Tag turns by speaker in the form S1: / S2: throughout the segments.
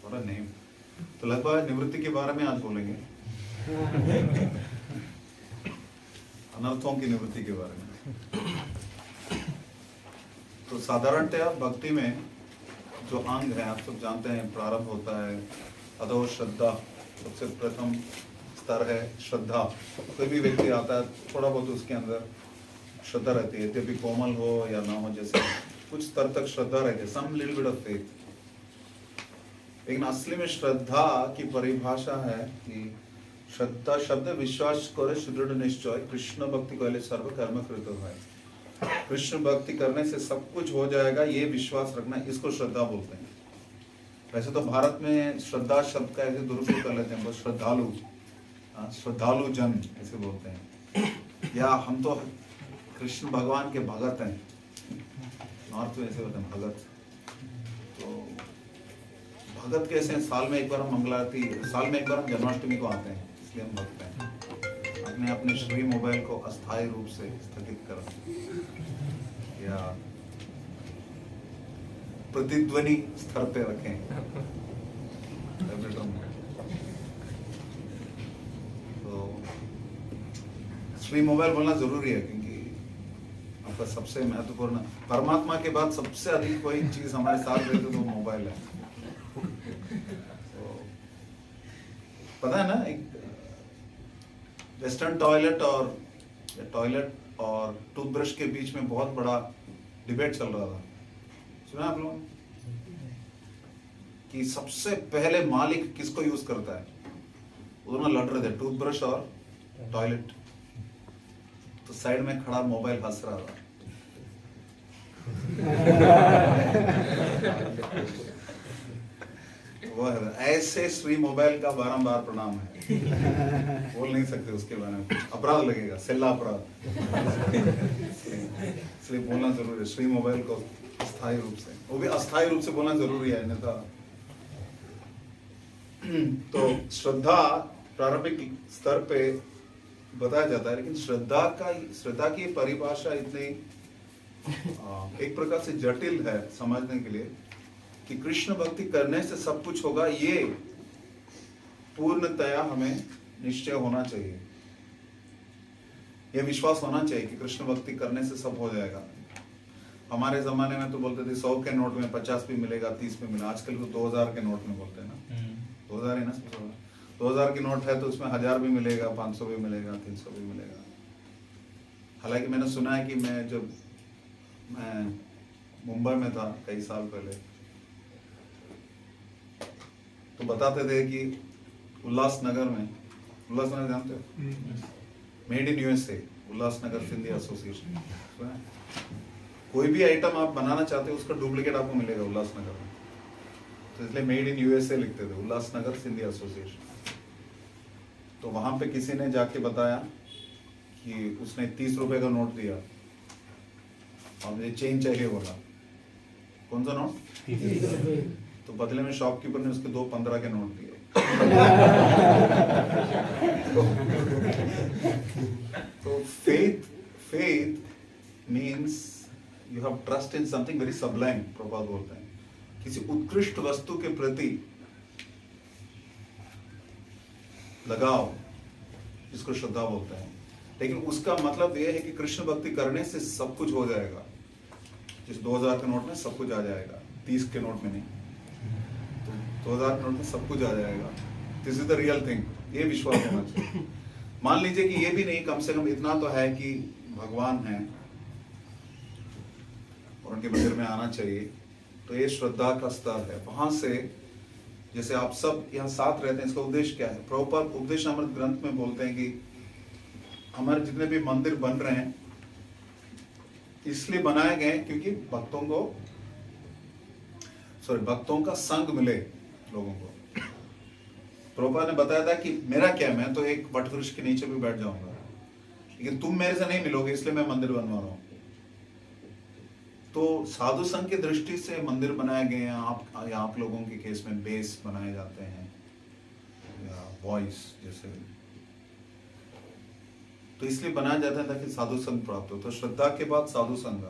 S1: और नहीं, तो लगभग निवृत्ति के बारे में आज बोलेंगे, अनर्थों की निवृत्ति के बारे में। तो साधारणतया भक्ति में जो अंग है आप सब जानते हैं, प्रारंभ होता है अधो श्रद्धा, सबसे प्रथम स्तर है श्रद्धा। कोई भी व्यक्ति आता है थोड़ा बहुत उसके अंदर श्रद्धा रहती है, यद्यपि कोमल हो या ना हो, जैसे कुछ स्तर तक श्रद्धा रहती है, some little bit of faith. लेकिन असली में श्रद्धा की परिभाषा है कि श्रद्धा शब्द विश्वास करे सुदृढ़ निश्चय, कृष्ण भक्ति कहले सर्व कर्म कृत है। कृष्ण भक्ति करने से सब कुछ हो जाएगा, ये विश्वास रखना, इसको श्रद्धा बोलते हैं। वैसे तो भारत में श्रद्धा शब्द का ऐसे दुरुपयोग कर लेते हैं, बस श्रद्धालु, श्रद्धालु जन ऐसे बोलते हैं, या हम तो कृष्ण भगवान के भगत हैं, नॉर्थ में ऐसे होते हैं भगत। तो भगत कैसे हैं? साल में एक बार हम मंगला आरती, साल में एक बार हम जन्माष्टमी को आते हैं, इसलिए हम भक्त हैं। अपने अपने श्री मोबाइल को अस्थायी रूप से स्थगित करें या प्रतिध्वनि स्तर पे रखें। तो श्री मोबाइल बोलना जरूरी है, क्योंकि आपका सबसे महत्वपूर्ण, परमात्मा के बाद सबसे अधिक कोई चीज हमारे साथ रहती है तो मोबाइल है। तो पता है ना, एक वेस्टर्न टॉयलेट और टूथब्रश के बीच में बहुत बड़ा डिबेट चल रहा था, सुना आप लोगों कि सबसे पहले मालिक किसको यूज करता है? वो दोनों लड़ रहे थे, टूथब्रश और टॉयलेट। तो साइड में खड़ा मोबाइल हंस रहा था। वो है, ऐसे श्री मोबाइल का बारंबार प्रणाम है, बोल नहीं सकते उसके बारे में, कुछ अपराध लगेगा, सेल्ला अपराध। इसलिए बोलना जरूरी है श्री मोबाइल को अस्थायी रूप से, वो भी अस्थायी रूप से बोलना जरूरी है, अन्यथा। तो श्रद्धा प्रारंभिक स्तर पे बताया जाता है, लेकिन श्रद्धा की परिभाषा इतनी एक प्रकार से जटिल है समझने के लिए कि कृष्ण भक्ति करने से सब कुछ होगा, ये पूर्णतया हमें निश्चय होना चाहिए, ये विश्वास होना चाहिए कि कृष्ण भक्ति करने से सब हो जाएगा। हमारे जमाने में तो बोलते थे 100 के नोट में 50 भी मिलेगा, 30 भी मिलेगा। आजकल तो 2000 के नोट में बोलते हैं ना, 2000 है ना, 2000 की नोट है तो उसमें 1000 भी मिलेगा, 500 भी मिलेगा, 300 भी मिलेगा। हालांकि मैंने सुना है कि मैं मुंबई में था कई साल पहले, तो बताते थे कि उल्लासनगर जानते हो, made in USA, Ulhasnagar Sindhi association. कोई भी आइटम आप बनाना चाहते हो उसका डुप्लीकेट आपको मिलेगा उल्लासनगर में, तो इसलिए मेड इन यूएसए लिखते थे, उल्लासनगर सिंधी एसोसिएशन। तो वहां पे किसी ने जाके बताया कि उसने 30 रुपए का नोट दिया और मुझे चेंज चाहिए बोला। कौन सा नोट? 30 रुपए। तो बदले में शॉपकीपर ने उसके 2 15 के नोट दिए। तो faith means you have trust in something very sublime, Prabhupada बोलते हैं, किसी उत्कृष्ट वस्तु के प्रति लगाव, जिसको श्रद्धा बोलते हैं। लेकिन उसका मतलब यह है कि कृष्ण भक्ति करने से सब कुछ हो जाएगा। जिस 2000 के नोट में सब कुछ आ जाएगा, 30 के नोट में नहीं, तो 2000 के नोट में सब कुछ आ जाएगा। This is the real thing, ये विश्वास होना चाहिए। मान लीजिए कि ये भी नहीं, कम से कम इतना तो है कि भगवान है और उनके मंदिर में आना चाहिए, तो ये श्रद्धा का स्तर है। वहां से जैसे आप सब यहाँ साथ रहते हैं, इसका उद्देश्य क्या है? प्रभुपाद उपदेश अमृत ग्रंथ में बोलते हैं कि हमारे जितने भी मंदिर बन रहे हैं इसलिए बनाए गए क्योंकि भक्तों का संग मिले लोगों को। प्रभुपाद ने बताया था कि मेरा क्या, मैं तो एक वटवृक्ष के नीचे भी बैठ जाऊंगा, लेकिन तुम मेरे से नहीं मिलोगे, इसलिए मैं मंदिर बनवा रहा हूं। तो साधु संघ की दृष्टि से मंदिर बनाए गए हैं। आप लोगों के केस में बेस बनाए जाते हैं या वॉइस जैसे, तो इसलिए बनाया जाता है ताकि साधु संघ प्राप्त हो। तो श्रद्धा के बाद साधु संघ,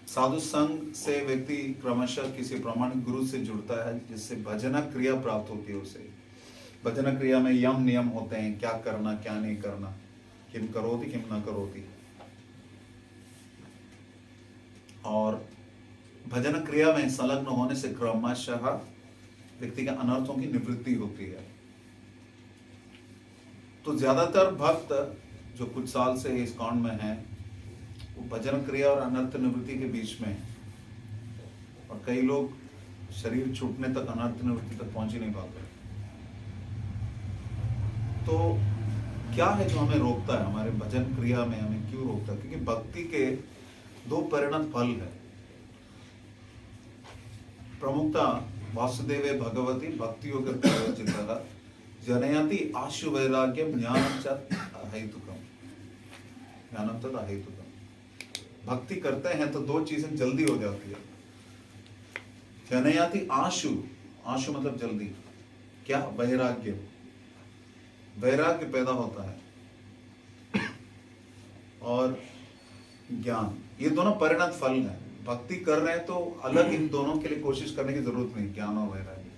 S1: साधु संघ से व्यक्ति क्रमशः किसी प्रामाणिक गुरु से जुड़ता है, जिससे भजना क्रिया प्राप्त होती है उसे। भजना क्रिया में यम नियम होते हैं, क्या करना क्या नहीं करना, किम करोति किम न करोति। और भजन क्रिया में संलग्न होने से क्रमशः व्यक्ति के अनर्थों की निवृत्ति होती है। तो ज्यादातर भक्त जो कुछ साल से इस कांड में हैं, वो भजन क्रिया और अनर्थ निवृत्ति के बीच में है। और कई लोग शरीर छूटने तक, अनर्थ निवृत्ति तक पहुंच ही नहीं पाते। तो क्या है जो हमें रोकता है, हमारे भजन क्रिया में हमें क्यों रोकता है? क्योंकि भक्ति के दो परिणत फल है। प्रमुखता वासुदेवे भगवती भक्ति योग प्रयोजितः जनयति आशु वैराग्यम ज्ञानम च अहेतुकम, ज्ञानम तद अहेतुकम। भक्ति करते हैं तो दो चीजें जल्दी हो जाती है। जनयति आशु, आशु मतलब जल्दी, क्या? वैराग्य, वैराग्य पैदा होता है, और ज्ञान। ये दोनों परिणत फल हैं। भक्ति कर रहे हैं तो अलग इन दोनों के लिए कोशिश करने की जरूरत नहीं, ज्ञान और वैराग्य।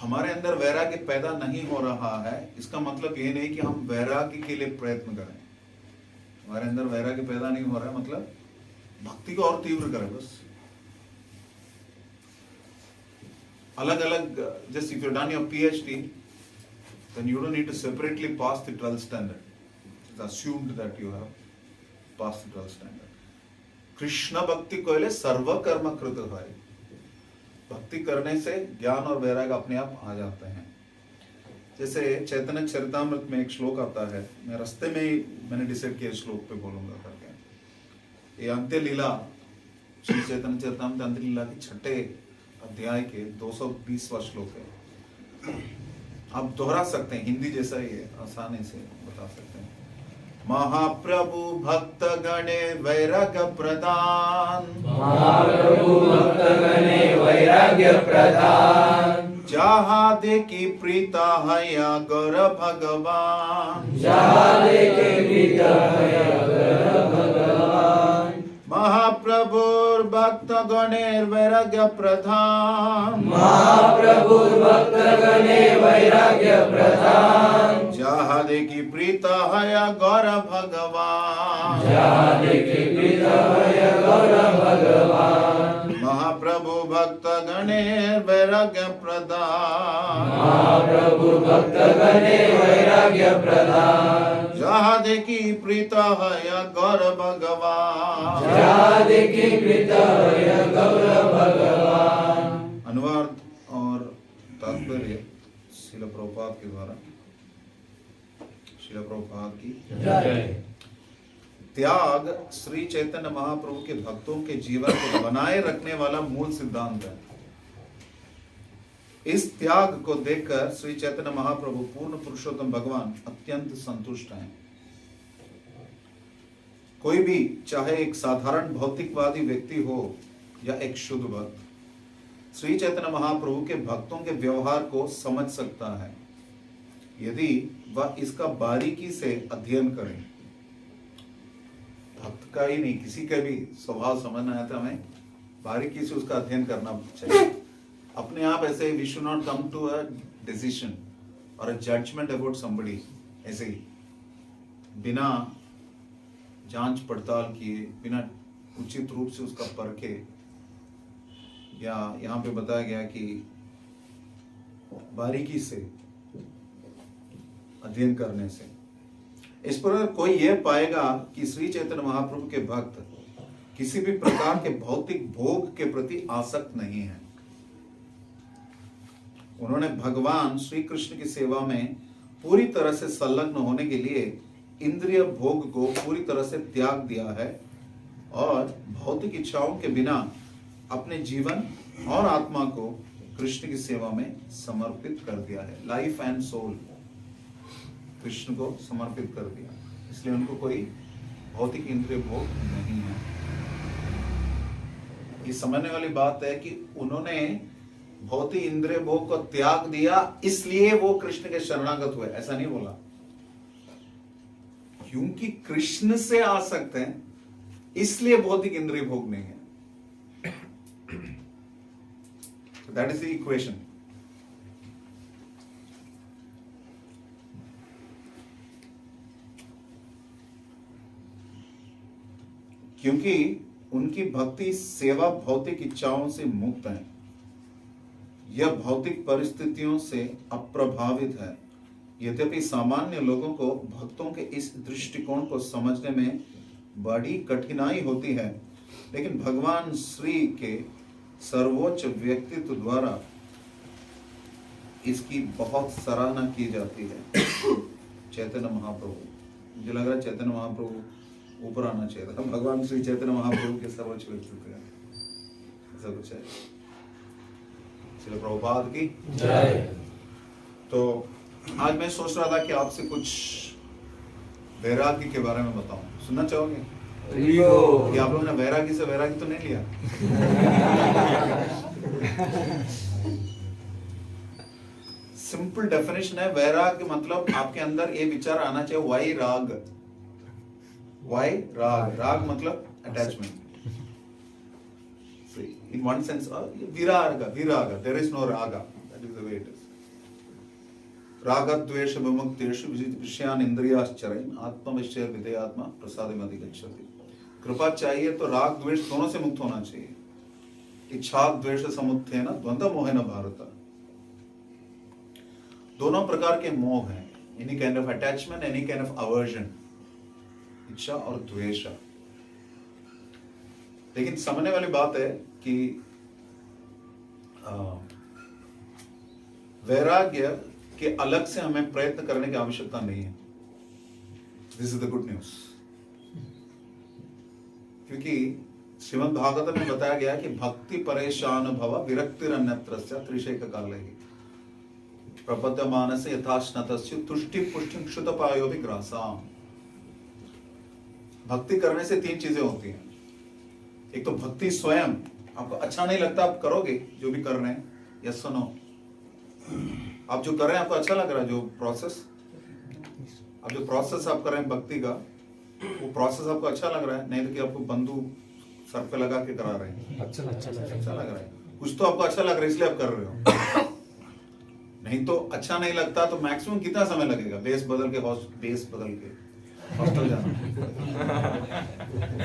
S1: हमारे अंदर वैराग्य पैदा नहीं हो रहा है, इसका मतलब ये नहीं कि हम वैराग्य के लिए प्रयत्न करें। हमारे अंदर वैराग्य पैदा नहीं हो रहा है मतलब भक्ति को और तीव्र करें बस। अलग अलग, just if you done your PhD, then you don't need to separately pass the 12th standard. It's assumed that you have passed the 12th standard. Krishna भक्ति कोयले सर्व कर्म कृत है। भक्ति करने से ज्ञान और वैराग्य अपने आप आ जाते हैं। जैसे चैतन्य चरितामृत में एक श्लोक आता है, मैं रास्ते में ही मैंने डिसाइड किया श्लोक पे बोलूंगा करके। ये अंत्य लीला, श्री चैतन्य चरितामृत अंत्य लीला के 6ठे अध्याय के 220वां श्लोक है। आप दोहरा सकते हैं, हिंदी जैसा ही है, आसानी से बता सकते हैं। महाप्रभु भक्त गणे वैराग्य प्रदान,
S2: महाप्रभु भक्त गणे वैराग्य प्रदान,
S1: जहाँ देखी प्रीता हया गौर भगवान,
S2: जहाँ देखे प्रीता हया गौर भगवान।
S1: महाप्रभु भक्त गणे वैराग्य प्रदान,
S2: महाप्रभु भक्त गणे वैराग्य प्रदान,
S1: जहाँ देखी प्रीता हया गौर भगवान,
S2: जहाँ देखे प्रीता हया गौर भगवान।
S1: महाप्रभु भक्त गणे वैराग्य प्रदान,
S2: महाप्रभु भक्त गणे वैराग्य प्रदान,
S1: जहाँ देखी प्रीता हया गौर भगवान,
S2: जहाँ देखे प्रीता हया गौर भगवान।
S1: अनुवाद और तात्पर्य श्रील प्रभुपाद के द्वारा। श्रील प्रभुपाद की
S2: जय।
S1: त्याग श्री चैतन्य महाप्रभु के भक्तों के जीवन को बनाए रखने वाला मूल सिद्धांत है। इस त्याग को देखकर श्री चैतन्य महाप्रभु पूर्ण पुरुषोत्तम भगवान अत्यंत संतुष्ट हैं। कोई भी, चाहे एक साधारण भौतिकवादी व्यक्ति हो या एक शुद्ध भक्त, श्री चैतन्य महाप्रभु के भक्तों के व्यवहार को समझ सकता है यदि वह इसका बारीकी से अध्ययन करे। भक्त का ही नहीं, किसी का भी स्वभाव समझना है तो हमें बारीकी से उसका अध्ययन करना चाहिए। अपने आप ऐसे we should not come to a decision और अ जजमेंट अबाउट समबडी, ऐसे ही बिना जांच पड़ताल किए, बिना उचित रूप से उसका परखे। या यहाँ पे बताया गया कि बारीकी से अध्ययन करने से। इस पर कोई यह पाएगा कि श्री चैतन्य महाप्रभु के भक्त किसी भी प्रकार के भौतिक भोग के प्रति आसक्त नहीं है। उन्होंने भगवान श्री कृष्ण की सेवा में पूरी तरह से संलग्न होने के लिए इंद्रिय भोग को पूरी तरह से त्याग दिया है और भौतिक इच्छाओं के बिना अपने जीवन और आत्मा को कृष्ण की सेवा में समर्पित कर दिया है। लाइफ एंड सोल कृष्ण को समर्पित कर दिया, इसलिए उनको कोई भौतिक इंद्रिय भोग नहीं है। ये समझने वाली बात है कि उन्होंने भौतिक इंद्रिय भोग को त्याग दिया इसलिए वो कृष्ण के शरणागत हुए, ऐसा नहीं बोला। क्योंकि कृष्ण से आसक्त हैं इसलिए भौतिक इंद्रिय भोग नहीं है। That is the equation. क्योंकि उनकी भक्ति सेवा भौतिक इच्छाओं से मुक्त है, यह भौतिक परिस्थितियों से अप्रभावित है। यद्यपि सामान्य लोगों को भक्तों के इस दृष्टिकोण को समझने में बड़ी कठिनाई होती है, लेकिन भगवान श्री के सर्वोच्च व्यक्तित्व द्वारा इसकी बहुत सराहना की जाती है। चैतन्य महाप्रभु, मुझे लग रहा है चैतन्य महाप्रभु ऊपर आना चाहिए था। भगवान श्री चैतन्य महाप्रभु के सर्वोच्च व्यक्तित्व है, ऐसा कुछ है। श्री प्रभुपाद की
S2: जय।
S1: तो आज मैं सोच रहा था कि आपसे कुछ वैराग्य के बारे में बताऊं। सुनना चाहोगे? कि आप लोगों ने वैरागी से वैरागी तो नहीं लिया? सिंपल डेफिनेशन है वैराग्य मतलब आपके अंदर ये विचार आना चाहिए, वाई राग। वाई राग, राग मतलब attachment. In one sense, viraga, there is no raga. That is the way it is. Raga dvesha vimukteshu vishyan indriyascharain आत्मविषय विधेयात्मा प्रसादम अधिगच्छति। कृपा चाहिए तो राग द्वेष दोनों से मुक्त होना चाहिए। इच्छा द्वेष समुत्थेन द्वंद्व मोहेन भारत। दोनों प्रकार के मोह हैं, any kind of attachment, any kind of aversion, इच्छा और द्वेष। लेकिन समझने वाली बात है कि वैराग्य के अलग से हमें प्रयत्न करने की आवश्यकता नहीं है। This is the good news. क्योंकि श्रीमद् भागवत में बताया गया है कि भक्ति परेशान भव विरक्तिरन्यत्रस्य त्रिशैक काले प्रपद्यमानस्य यथाश्नतस्य तुष्टि पुष्टि क्षुतपायो विग्रासाम। भक्ति करने से तीन चीजें होती हैं। एक तो भक्ति स्वयं, आपको अच्छा नहीं लगता आप करोगे जो भी कर रहे हैं, यस नो? आप जो कर रहे हैं आपको अच्छा लग रहा है, जो प्रोसेस आप कर रहे हैं भक्ति का, वो प्रोसेस आपको अच्छा लग रहा है, नहीं तो कि आपको बंदूक सर पे लगा के करा रहे हैं। अच्छा लग रहा है, कुछ तो आपको अच्छा लग रहा है इसलिए आप कर रहे हो। नहीं तो अच्छा नहीं लगता तो मैक्सिमम कितना समय लगेगा? बेस बदल के हॉस्टल जाना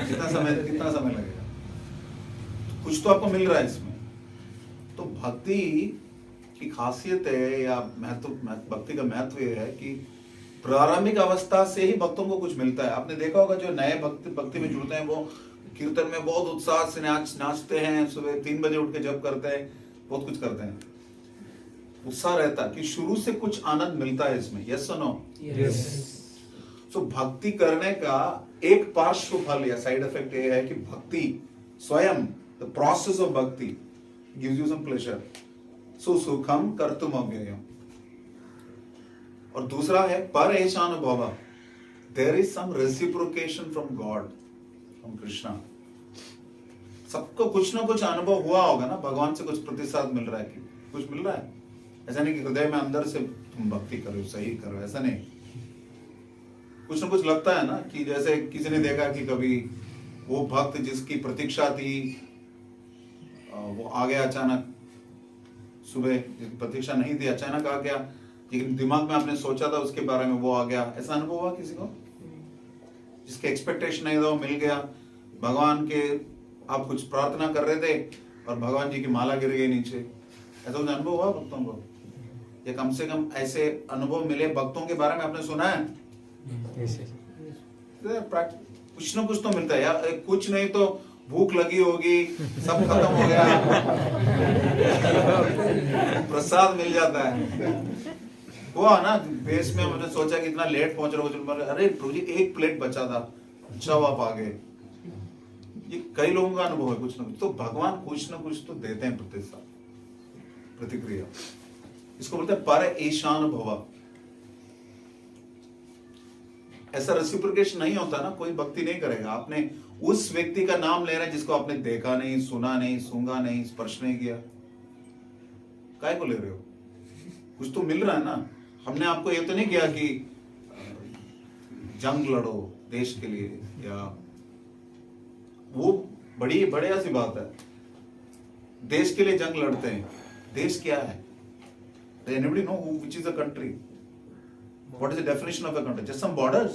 S1: कितना समय लगेगा? कुछ तो आपको मिल रहा है इसमें। तो भक्ति की खासियत है या महत्व, भक्ति का महत्व यह है कि प्रारंभिक अवस्था से ही भक्तों को कुछ मिलता है। आपने देखा होगा जो नए भक्ति में जुड़ते हैं वो कीर्तन में बहुत उत्साह से नाचते हैं, सुबह 3 बजे उठ के जप करते हैं, बहुत कुछ करते हैं, उत्साह रहता है कि शुरू से कुछ आनंद मिलता है इसमें। यस और नो?
S2: यस।
S1: सो भक्ति करने का एक पार्श्व फल या साइड इफेक्ट ये है कि भक्ति स्वयं, the process of bhakti gives you some pleasure. So sukham kartum avyayam. और दूसरा है पर ऐशानुभव, there is some reciprocation from God, from Krishna. सबको कुछ ना कुछ अनुभव हुआ होगा ना, भगवान से कुछ प्रतिसाद मिल रहा है, कि कुछ मिल रहा है। ऐसा नहीं कि हृदय में अंदर से तुम भक्ति करो, सही करो, ऐसा नहीं। कुछ ना कुछ लगता है ना, कि जैसे किसी ने देखा कि कभी वो भक्त जिसकी प्रतीक्षा थी वो आ गया अचानक, सुबह प्रतीक्षा नहीं थी अचानक आ गया, लेकिन दिमाग में आपने सोचा था उसके बारे में, वो आ गया। ऐसा अनुभव हुआ किसी को? जिसके एक्सपेक्टेशन नहीं था वो मिल गया। भगवान के आप कुछ प्रार्थना कर रहे थे और भगवान जी की माला गिर गई नीचे, ऐसा कुछ अनुभव हुआ भक्तों को? या कम से कम ऐसे अनुभव मिले भक्तों के बारे में आपने सुना है? कुछ ना कुछ तो मिलता है यार, कुछ नहीं तो भूख लगी होगी, सब खत्म हो गया, प्रसाद मिल जाता है। हुआ ना बेस में, मैंने सोचा कि इतना लेट पहुंच रहा हूँ, अरे प्रभु जी 1 प्लेट बचा था, अच्छा आप आ गए। ये कई लोगों का अनुभव है कुछ ना कुछ। तो भगवान कुछ ना कुछ तो देते हैं प्रतिक्रिया। इसको बोलते हैं पर ईशानुभव। ऐसा रेसिप्रोकेशन नहीं होता ना, कोई भक्ति नहीं करेगा। आपने उस व्यक्ति का नाम ले रहे हैं जिसको आपने देखा नहीं, सुना नहीं, सूंघा नहीं, स्पर्श नहीं किया, काय को ले रहे हो? कुछ तो मिल रहा है ना। हमने आपको ये तो नहीं किया कि जंग लड़ो देश के लिए या वो बड़ी बढ़िया सी बात है। देश के लिए जंग लड़ते हैं। देश क्या है? Anybody know which is a country? What is the definition of a country? Just some borders.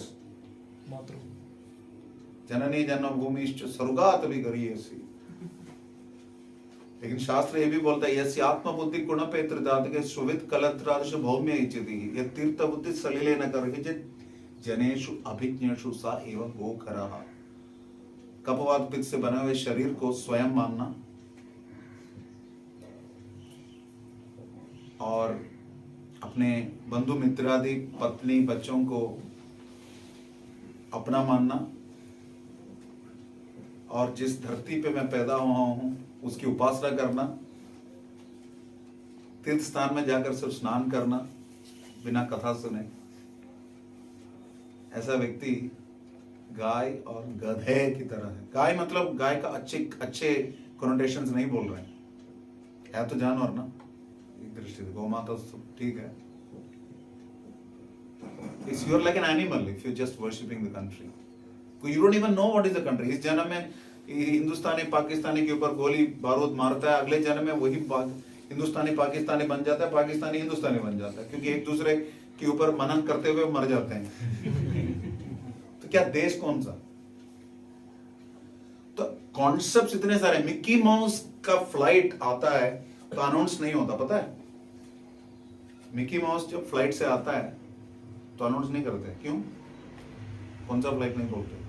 S1: जननी जन्मभूमिश्च स्वर्गात् विगरीयसी। लेकिन शास्त्र ये भी बोलता है यस्य आत्मबुद्धि गुणपेत्रदातके सुवित कलत्रादश भौम्य इच्छति यह तीर्थ बुद्धि सलिले न करके जनेषु अभिज्ञेषु सा एवं गोखरः। कपवात पित्त से बने हुए शरीर को स्वयं मानना और अपने बंधु मित्रादि पत्नी बच्चों को अपना मानना और जिस धरती पे मैं पैदा हुआ हूं उसकी उपासना करना, तीर्थ स्थान में जाकर सिर्फ स्नान करना बिना कथा सुने, ऐसा व्यक्ति गाय और गधे की तरह है। गाय मतलब गाय का अच्छे कॉनोटेशंस नहीं बोल रहे हैं, है तो जानवर ना एक दृष्टि से, गौ माता तो ठीक है। It's you're like an animal if you're just worshipping the country. You don't even know what is the country. इस जन्म में हिंदुस्तानी पाकिस्तानी के ऊपर गोली बारूद मारता है, अगले जन्म में वही हिंदुस्तानी पाकिस्तानी बन जाता है, पाकिस्तानी हिंदुस्तानी बन जाता है, क्योंकि एक दूसरे के ऊपर मनन करते हुए मर जाते हैं। तो क्या देश कौन सा? तो कॉन्सेप्ट्स इतने सारे। मिक्की माउस का फ्लाइट आता है तो अनाउंस नहीं होता, पता है? मिक्की माउस जब फ्लाइट से आता है तो अनाउंस नहीं करते। क्यों? कौन सा फ्लाइट नहीं बोलते?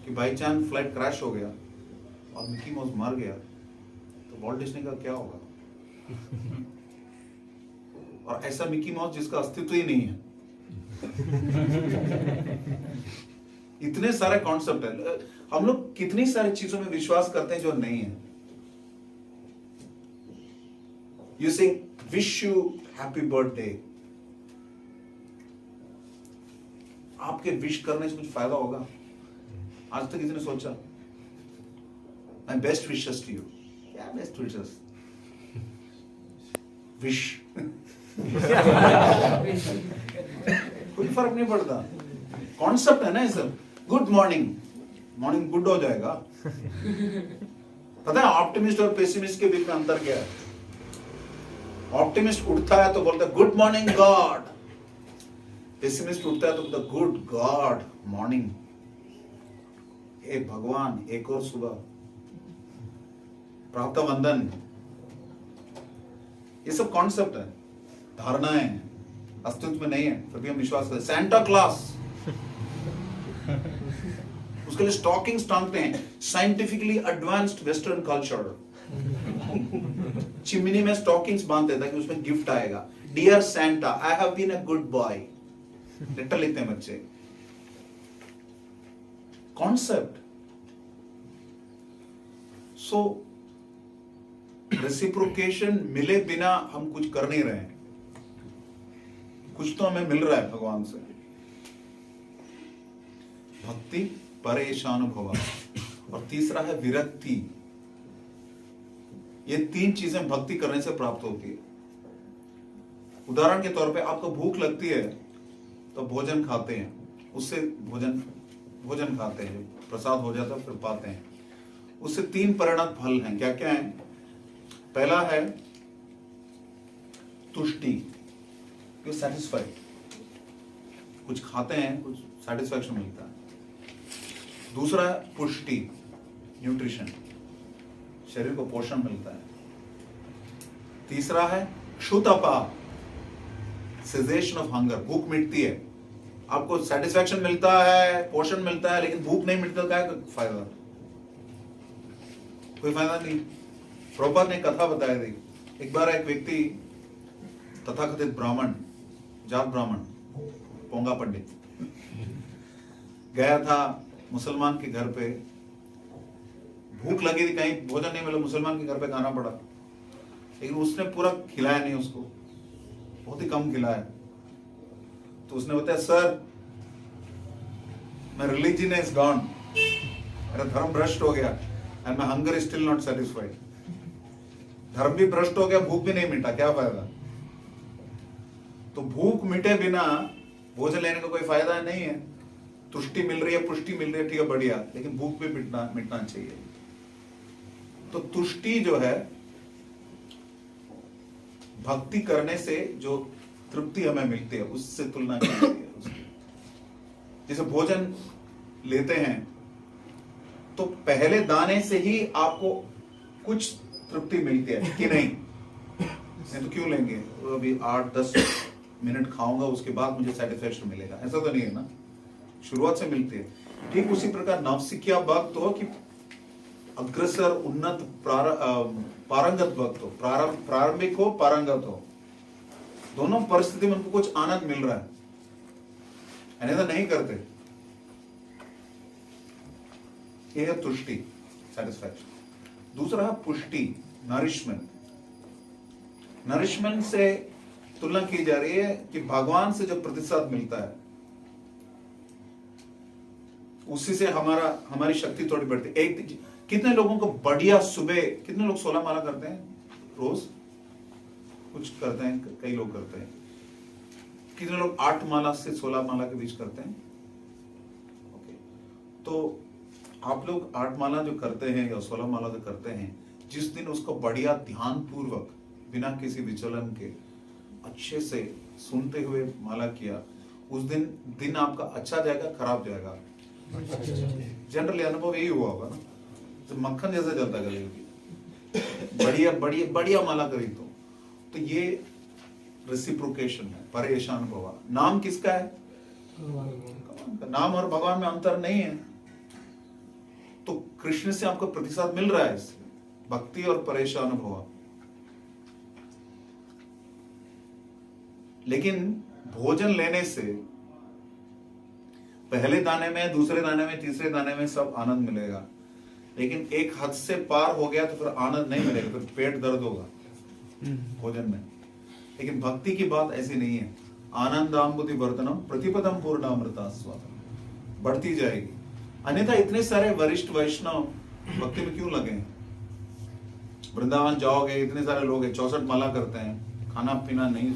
S1: कि बाई चांस फ्लाइट क्रैश हो गया और मिकी माउस मर गया तो वॉल्ट डिज्नी का क्या होगा? और ऐसा मिकी माउस जिसका अस्तित्व ही नहीं है। इतने सारे कॉन्सेप्ट है। हम लोग कितनी सारी चीजों में विश्वास करते हैं जो नहीं है। यू से विश यू हैप्पी बर्थडे, आपके विश करने से कुछ फायदा होगा? आज तक किसी ने सोचा? My best wishes to you. क्या बेस्ट विशेस? विश कोई फर्क नहीं पड़ता। कॉन्सेप्ट है ना ये सब। गुड मॉर्निंग, मॉर्निंग गुड हो जाएगा। पता है ऑप्टिमिस्ट और पेसिमिस्ट के बीच में अंतर क्या है? ऑप्टिमिस्ट उठता है तो बोलता है गुड मॉर्निंग गॉड, पेसिमिस्ट उठता है तो बोलता गुड गॉड मॉर्निंग, हे भगवान एक और सुबह, प्रातः वंदन। ये सब कॉन्सेप्ट है, धारणाएं हैं, अस्तित्व में नहीं है, फिर भी हम विश्वास करते। सैंटा क्लॉस, उसके लिए स्टॉकिंग्स टांगते हैं। Scientifically advanced western culture, chimney में स्टॉकिंग्स बांधते हैं ताकि उसमें गिफ्ट आएगा। Dear Santa, I have been a good boy, letter लिखते हैं बच्चे। कॉन्सेप्ट। सो रेसिप्रोकेशन मिले बिना हम कुछ कर नहीं रहे हैं। कुछ तो हमें मिल रहा है भगवान से। भक्ति परेशानुभव, और तीसरा है विरक्ति। ये तीन चीजें भक्ति करने से प्राप्त होती है। उदाहरण के तौर पे आपको भूख लगती है तो भोजन खाते हैं, उससे भोजन खाते हैं, प्रसाद हो जाता है फिर पाते हैं। उससे तीन परिणत फल हैं। क्या क्या है? पहला है तुष्टि, यू सेटिस्फाइड, कुछ खाते हैं कुछ सेटिस्फैक्शन मिलता है। दूसरा है पुष्टि, न्यूट्रिशन, शरीर को पोषण मिलता है। तीसरा है क्षुतपा, सेजेशन ऑफ हंगर, भूख मिटती है। आपको सेटिस्फैक्शन मिलता है, पोषण मिलता है, लेकिन भूख नहीं मिलता, क्या फायदा? कोई फायदा नहीं। प्रभुपाद ने कथा बताई थी। एक बार एक व्यक्ति, तथाकथित ब्राह्मण, जात ब्राह्मण, पोंगा पंडित, गया था मुसलमान के घर पे। भूख लगी थी, कहीं भोजन नहीं मिला, मुसलमान के घर पे खाना पड़ा, लेकिन उसने पूरा खिलाया नहीं उसको, बहुत ही कम खिलाया। तो उसने बताया, sir my religion is gone, मेरा धर्म भ्रष्ट हो गया, and my hunger is still not satisfied। धर्म भी भ्रष्ट हो गया, भूख भी नहीं मिटा, क्या फायदा? तो भूख मिटे बिना भोजन लेने का कोई फायदा नहीं है। तुष्टि मिल रही है, पुष्टि मिल रही है, ठीक है, बढ़िया, लेकिन भूख भी मिटना चाहिए। तो तुष्टि जो है भक्ति करने से जो तृप्ति हमें मिलती है उससे तुलना की जाती है उसकी। जैसे भोजन लेते हैं तो पहले दाने से ही आपको कुछ तृप्ति मिलती है कि नहीं तो क्यों लेंगे? तो अभी 8-10 मिनट खाऊंगा उसके बाद मुझे सेटिस्फेक्शन मिलेगा, ऐसा तो नहीं है ना, शुरुआत से मिलती है। ठीक उसी प्रकार नवसिक्या भक्त हो कि अग्रसर उन्नत पारंगत भक्त हो, प्रारंभिक हो, पारंगत हो, दोनों परिस्थिति में उनको कुछ आनंद मिल रहा है, ऐसा नहीं करते। यह है तुष्टि, सेटिस्फैक्शन। दूसरा है पुष्टि, नरिशमेंट। नरिशमेंट से तुलना की जा रही है कि भगवान से जो प्रतिसाद मिलता है उसी से हमारी शक्ति थोड़ी बढ़ती है। एक कितने लोगों को बढ़िया सुबह, कितने लोग 16 माला करते हैं रोज? कुछ करते हैं, कई लोग करते हैं। कितने लोग 8 माला से 16 माला के बीच करते हैं? ओके, तो आप लोग 8 माला जो करते हैं या 16 माला जो करते हैं, जिस दिन उसको बढ़िया ध्यान पूर्वक बिना किसी विचलन के अच्छे से सुनते हुए माला किया, उस दिन आपका अच्छा जाएगा, खराब जाएगा? जनरली अनुभव यही हुआ होगा ना, तो मक्खन जैसे चलता करेगी, बढ़िया बढ़िया बढ़िया माला करी तो ये रेसिप्रोकेशन है, परेशान भवा। नाम किसका है? भगवान का। नाम और भगवान में अंतर नहीं है। तो कृष्ण से आपको प्रतिसाद मिल रहा है, इसलिए भक्ति और परेशान भवा। लेकिन भोजन लेने से पहले दाने में, दूसरे दाने में, तीसरे दाने में सब आनंद मिलेगा, लेकिन एक हद से पार हो गया तो फिर आनंद नहीं मिलेगा, फिर पेट दर्द होगा भोजन में। लेकिन भक्ति की बात ऐसी नहीं है। आनंदाम्बुधि वर्धनम प्रतिपदम पूर्णामृता स्वादम, बढ़ती जाएगी। अन्यथा इतने सारे वरिष्ठ वैष्णव भक्ति में क्यों लगे? वृंदावन जाओगे, इतने सारे लोग हैं, 64 माला करते हैं, खाना पीना नहीं,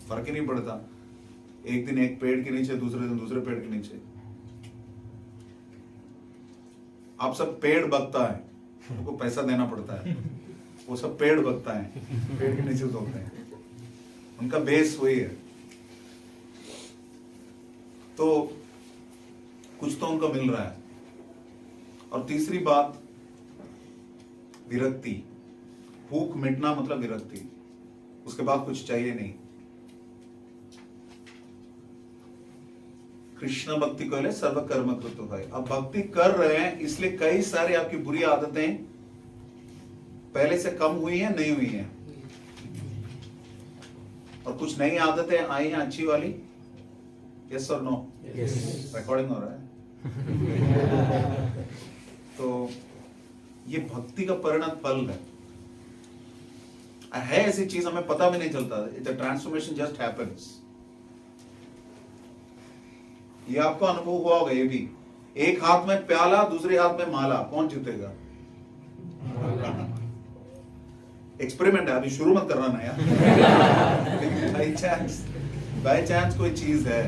S1: फर्क ही नहीं पड़ता। एक दिन एक पेड़ के नीचे, दूसरे दिन दूसरे पेड़ के नीचे। आप सब पेड़ बकता है, उनको पैसा देना पड़ता है, वो सब पेड़ बकता है, पेड़ के नीचे सोते हैं, उनका बेस वही है। तो कुछ तो उनको मिल रहा है। और तीसरी बात, विरक्ति। भूख मिटना मतलब विरक्ति, उसके बाद कुछ चाहिए नहीं। कृष्ण भक्ति को ले सर्व कर्म तो है। अब भक्ति कर रहे हैं इसलिए कई सारी आपकी बुरी आदतें पहले से कम हुई हैं, नहीं हुई हैं, और कुछ नई आदतें आई हैं अच्छी वाली। यस और नो? रिकॉर्डिंग हो रहा है। तो ये भक्ति का परिणत फल है ऐसी चीज हमें पता भी नहीं चलता। It's a transformation just happens. ये आपको अनुभव हुआ होगा। ये भी एक हाथ में प्याला, दूसरे हाथ में माला, कौन जीतेगा? एक्सपेरिमेंट है, अभी शुरू मत करना ना यार। बाय चांस कोई चीज है।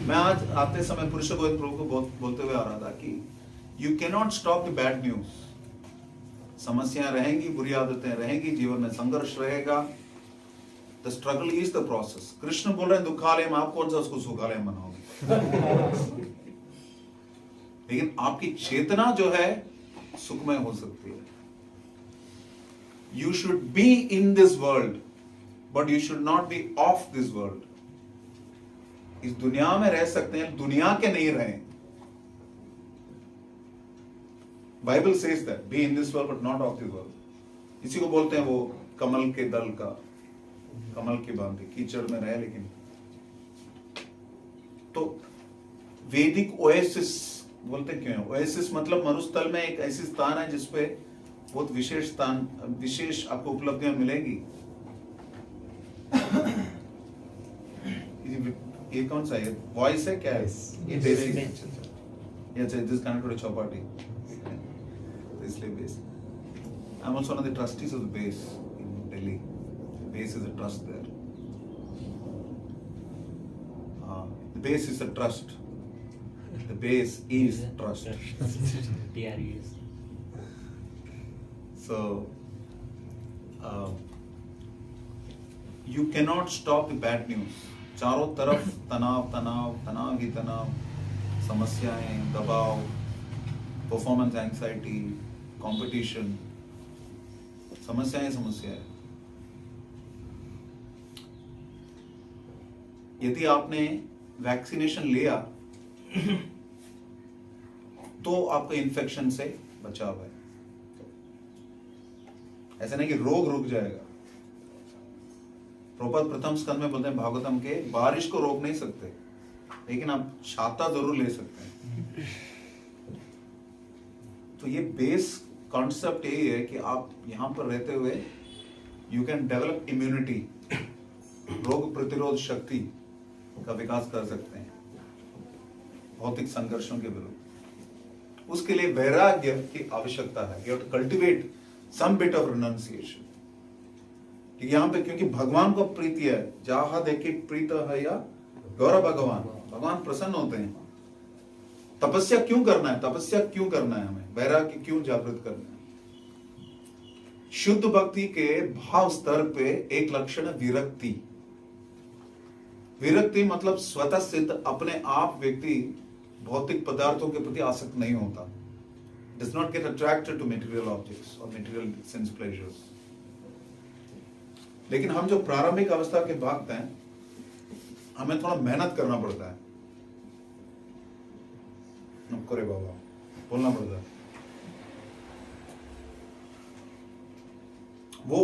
S1: मैं आज आते समय पुरुष गोविंद प्रभु को बोलते हुए आ रहा था कि you can not stop the bad news. समस्याएं रहेंगी, बुरी आदतें रहेंगी, जीवन में संघर्ष रहेगा। The struggle is the process. Krishna बोल रहे हैं दुखालय में, आप कौन सा उसको सुखालय बनाओगे? लेकिन आपकी चेतना जो है सुखमय हो सकती है। You should be in this world but you should not be of this world. इस दुनिया में रह सकते हैं, दुनिया के नहीं रहे। Bible says that be in this world but not of this world. इसी को बोलते हैं वो कमल के दल का, कमल की भांति कीचड़ में रहे। लेकिन तो वैदिक ओएसिस बोलते क्यों है? ओएसिस मतलब मरुस्थल में एक ऐसी स्थान है जिसपे बहुत विशेष स्थान, विशेष आपको उपलब्धियां मिलेंगी। ये कौन सा है? वॉइस है क्या है? ये बेसिक है। ये दिस कनेक्टेड टू चौपाटी, इसलिए base. I am also one of the trustees of the base in Delhi. Base is a trust there. The base is a trust. The base is trust.
S2: TRES.
S1: So, you cannot stop the bad news. चारों तरफ तनाव तनाव तनाव ही तनाव, समस्याएं, दबाव, performance anxiety, competition, समस्याएं समस्याएं। यदि आपने वैक्सीनेशन लिया तो आपको इन्फेक्शन से बचाव है। ऐसा नहीं कि रोग रुक जाएगा। प्रभुपाद प्रथम स्कंद में बोलते हैं भागवतम के, बारिश को रोक नहीं सकते लेकिन आप छाता जरूर ले सकते हैं। तो ये बेस कॉन्सेप्ट यही है कि आप यहां पर रहते हुए यू कैन डेवलप इम्यूनिटी, रोग प्रतिरोध शक्ति का विकास कर सकते हैं भौतिक संघर्षों के विरुद्ध। उसके लिए वैराग्य की आवश्यकता है। You have to cultivate some bit of renunciation. यहाँ पे क्योंकि भगवान को प्रीति है, जहां देखे प्रीत है या गौरव भगवान, भगवान प्रसन्न होते हैं। तपस्या क्यों करना है? तपस्या क्यों करना है? हमें वैराग्य क्यों जागृत करना है? शुद्ध भक्ति के भाव स्तर पे एक लक्षण है विरक्ति। विरक्ति मतलब स्वतः सिद्ध अपने आप व्यक्ति भौतिक पदार्थों के प्रति आसक्त नहीं होता। Does not get attracted to material objects or material sense pleasures. लेकिन हम जो प्रारंभिक अवस्था के भक्त हैं, हमें थोड़ा मेहनत करना पड़ता है। नक्कोरे बाबा बोलना पड़ता है। वो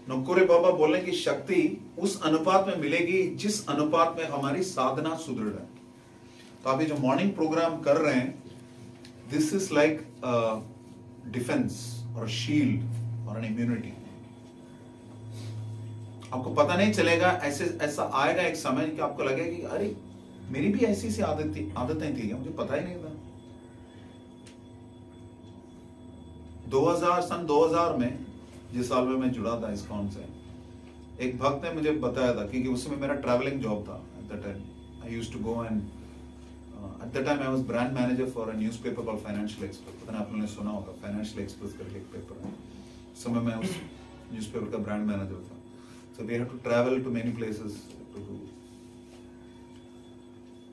S1: नक्कोरे बाबा बोलने की शक्ति उस अनुपात में मिलेगी जिस अनुपात में हमारी साधना सुदृढ़ है। तो आप ये जो मॉर्निंग प्रोग्राम कर रहे हैं, दिस इज लाइक डिफेंस और शील्ड और एन इम्यूनिटी। आपको पता नहीं चलेगा, ऐसा आएगा एक समय कि आपको लगेगा कि अरे मेरी भी ऐसी सी आदतें थी, मुझे पता ही नहीं था। सन 2000 में जिस साल में मैं जुड़ा था इस्कॉन से, एक भक्त ने मुझे बताया था, क्योंकि उस समय मेरा ट्रैवलिंग जॉब था। At the time I used to go and at the time I was brand manager for a newspaper called Financial Express. पता नहीं आप लोगों ने सुना होगा, फाइनेंशियल एक्सप्रेस करके एक पेपर है। उस समय मैं उस न्यूज़पेपर का ब्रांड मैनेजर था। So we had to travel to many places to do.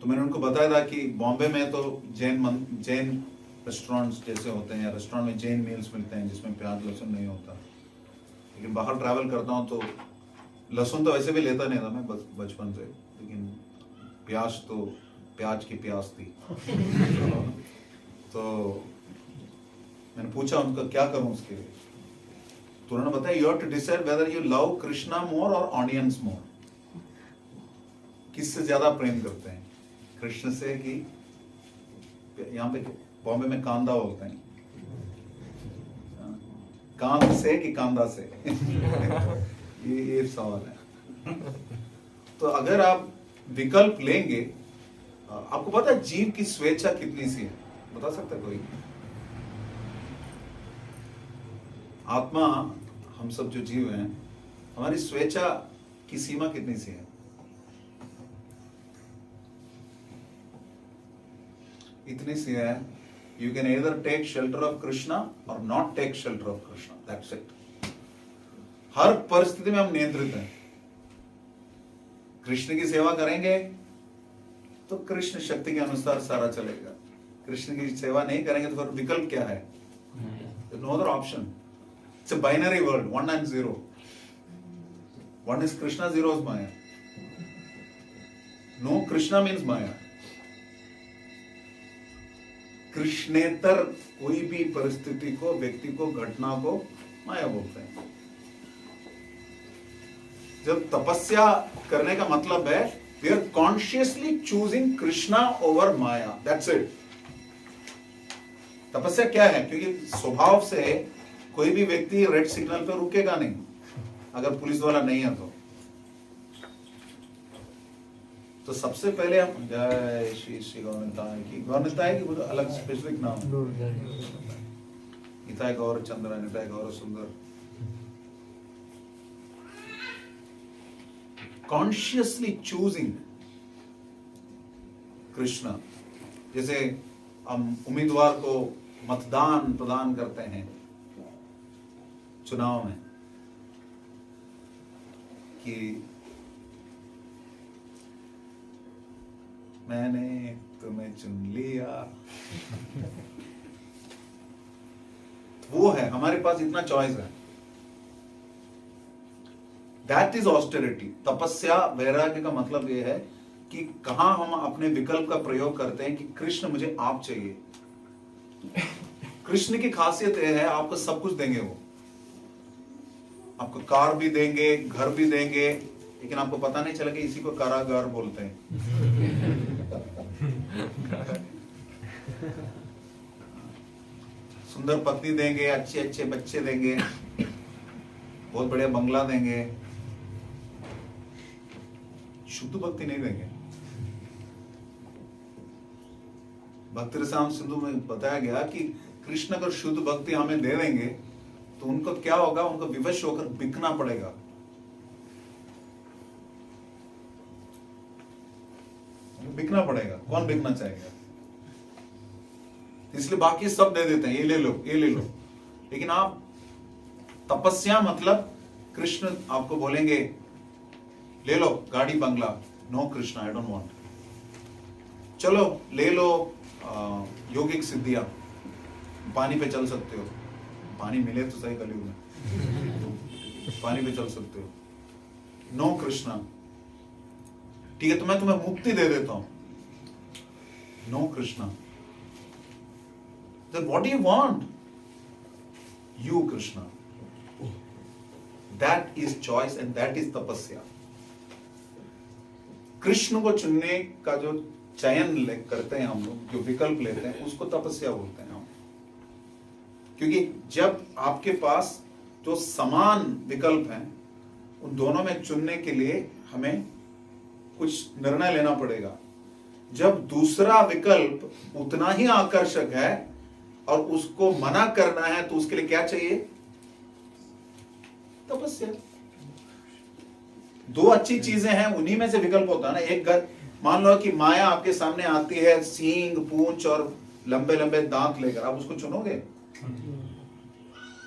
S1: तो मैंने उनको बताया था कि बॉम्बे में तो जैन रेस्टोरेंट्स जैसे होते हैं, या रेस्टोरेंट में जैन मील्स मिलते हैं जिसमें प्याज लहसुन नहीं होता। लेकिन बाहर ट्रैवल करता हूँ तो लहसुन तो वैसे भी लेता नहीं था मैं बचपन से, लेकिन प्याज की प्यास थी। तो मैंने पूछा उनको क्या करूं उसके लिए, तो उन्होंने बताया you have to decide whether you love Krishna more और ऑनियंस मोर। किससे ज्यादा प्रेम करते हैं, कृष्ण से कि यहाँ पे बॉम्बे में कांदा बोलते हैं, कांद से कि कांदा से? ये सवाल है। तो अगर आप विकल्प लेंगे, आपको पता है जीव की स्वेच्छा कितनी सी है? बता सकता है कोई? आत्मा, हम सब जो जीव हैं, हमारी स्वेच्छा की सीमा कितनी सी है? इतनी सी है, you can either take shelter of Krishna और not take shelter of Krishna, that's it. हर परिस्थिति में हम नियंत्रित हैं। कृष्ण की सेवा करेंगे तो कृष्ण शक्ति के अनुसार सारा चलेगा। कृष्ण की सेवा नहीं करेंगे तो फिर विकल्प क्या है? No other option. It's a binary world, 1 and 0. 1 is Krishna, 0 is Maya. No Krishna means Maya. कृष्णेतर कोई भी परिस्थिति को, व्यक्ति को, घटना को माया बोलते हैं। जब तपस्या करने का मतलब है we are consciously choosing Krishna over Maya. That's it. तपस्या क्या है? क्योंकि स्वभाव से कोई भी व्यक्ति रेड सिग्नल पे रुकेगा नहीं अगर पुलिस वाला नहीं है तो सबसे पहले हम जय श्री श्री गौरताय की वो अलग स्पेसिफिक नाम है, निताय गौर चंद्र, निताय गौर सुंदर। कॉन्शियसली चूजिंग कृष्णा जैसे हम उम्मीदवार को मतदान प्रदान करते हैं चुनाव में कि मैंने तुम्हें चुन लिया, वो है हमारे पास इतना चॉइस है। That is austerity. तपस्या वैराग्य का मतलब यह है कि कहां हम अपने विकल्प का प्रयोग करते हैं कि कृष्ण मुझे आप चाहिए। कृष्ण की खासियत यह है आपको सब कुछ देंगे, वो आपको कार भी देंगे, घर भी देंगे, लेकिन आपको पता नहीं चला कि इसी को कारागार बोलते हैं। सुंदर पत्नी देंगे, अच्छे अच्छे बच्चे देंगे, बहुत बढ़िया बंगला देंगे, शुद्ध भक्ति नहीं देंगे। भक्ति रसायन सिंधु में बताया गया कि कृष्ण अगर शुद्ध भक्ति हमें दे देंगे तो उनको क्या होगा, उनको विवश होकर बिकना पड़ेगा। बिकना पड़ेगा, कौन बिकना चाहेगा? इसलिए बाकी सब दे देते हैं, ये ले लो, ये ले लो। लेकिन आप तपस्या मतलब कृष्ण आपको बोलेंगे ले लो गाड़ी बंगला, no Krishna I don't want. चलो ले लो योगिक सिद्धियां, पानी पे चल सकते हो, पानी मिले तो सही कलयुग में, पानी पे चल सकते हो, नो कृष्णा। ठीक है तो मैं तुम्हें मुक्ति दे देता हूं, no Krishna. Then what do you want? You Krishna. That is choice and that is tapasya. Krishna को चुनने का जो चयन करते हैं हम लोग, जो विकल्प लेते हैं, उसको तपस्या बोलते हैं हम। क्योंकि जब आपके पास जो समान विकल्प हैं, उन दोनों में चुनने के लिए हमें कुछ निर्णय लेना पड़ेगा। जब दूसरा विकल्प उतना ही आकर्षक है और उसको मना करना है तो उसके लिए क्या चाहिए? तपस्या। दो अच्छी चीजें हैं, उन्हीं में से विकल्प होता है ना। एक घर मान लो कि माया आपके सामने आती है, सींग पूंछ और लंबे लंबे दांत लेकर, आप उसको चुनोगे?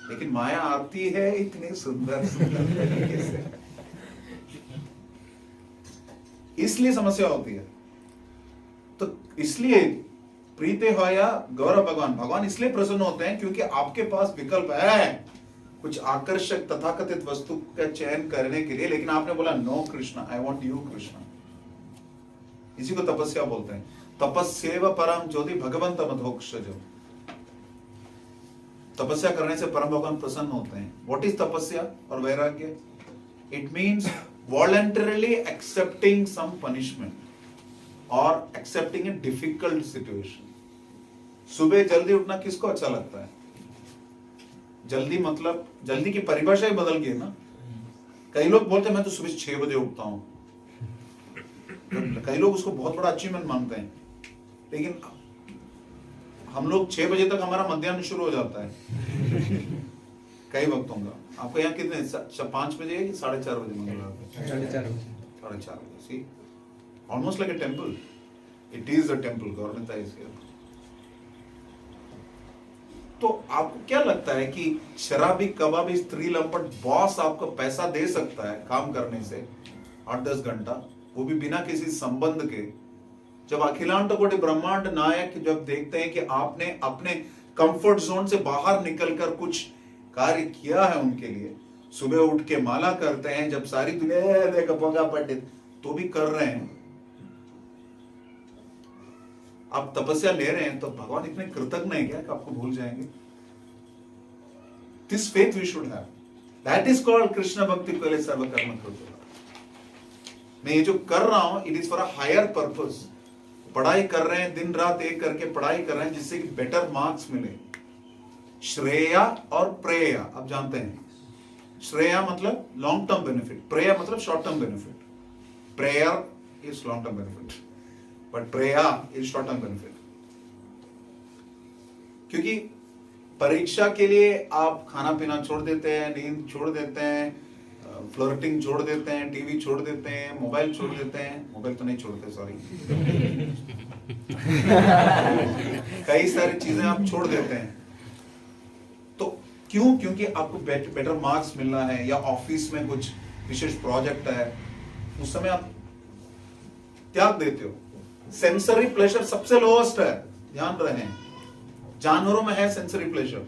S1: लेकिन माया आती है इतनी सुंदर तरीके से, इसलिए समस्या होती है। तो इसलिए प्रीते हो या गौरव भगवान, भगवान इसलिए प्रसन्न होते हैं क्योंकि आपके पास विकल्प है कुछ आकर्षक तथाकथित वस्तु का चयन करने के लिए, लेकिन आपने बोला no Krishna, I want you Krishna. इसी को तपस्या बोलते हैं। तपस्यैव परम ज्योति भगवंत मधोक्षजो। तपस्या करने से परम भगवान प्रसन्न होते हैं। व्हाट इज तपस्या और वैराग्य? It means voluntarily accepting some punishment और एक्सेप्टिंग ए डिफिकल्ट सिचुएशन। सुबह जल्दी उठना किसको अच्छा लगता है? जल्दी मतलब जल्दी की परिभाषा ही बदल गई ना। कई लोग बोलते हैं मैं तो सुबह 6 बजे उठता हूं, कई लोग उसको बहुत बड़ा अचीवमेंट मानते हैं, लेकिन हम लोग 6 बजे तक हमारा मध्याह्न शुरू हो जाता है कई वक्तों का। आपको यहाँ कितने 5 बजे कि 4:30 बजे? मंगलवार 4:30 बजे। See almost like a temple. It is a temple, government is here. तो आपको क्या लगता है कि शराबी कबाबी स्त्री लंपट बॉस आपको पैसा दे सकता है काम करने से 8-10 घंटा, वो भी बिना किसी संबंध के? जब अखिलांड कोटि ब्रह्मांड नायक जब देखते हैं कि आपने अपने कंफर्ट जोन से बाहर निकलकर कुछ कार्य किया है उनके लिए, सुबह उठ के माला करते हैं, जब सारी दुनिया देखो पोगा पंडित तो भी कर रहे हैं, आप तपस्या ले रहे हैं, तो भगवान इतने कृतज्ञ हैं क्या कि आपको भूल जाएंगे? This faith we should have. That is called Krishna bhakti पहले सर्व कर्म कृत। मैं ये जो कर रहा हूं it is for a higher purpose. पढ़ाई कर रहे हैं, दिन रात एक करके पढ़ाई कर रहे हैं जिससे कि बेटर मार्क्स मिले। श्रेया और प्रेया आप जानते हैं। श्रेया मतलब लॉन्ग टर्म बेनिफिट, प्रेया मतलब short term benefit. Prayer is long term benefit but preya is short term benefit. क्योंकि परीक्षा के लिए आप खाना पीना छोड़ देते हैं, नींद छोड़ देते हैं, फ्लर्टिंग छोड़ देते हैं, टीवी छोड़ देते हैं, मोबाइल छोड़ देते हैं, मोबाइल तो नहीं छोड़ते सॉरी, कई सारी चीजें आप छोड़ देते हैं। तो क्यों? क्योंकि आपको बेटर मार्क्स मिलना है या ऑफिस में कुछ विशेष प्रोजेक्ट है, उस समय आप त्याग देते हो। सेंसरी प्लेजर सबसे लोएस्ट है, ध्यान रहे। जानवरों में है सेंसरी प्लेजर।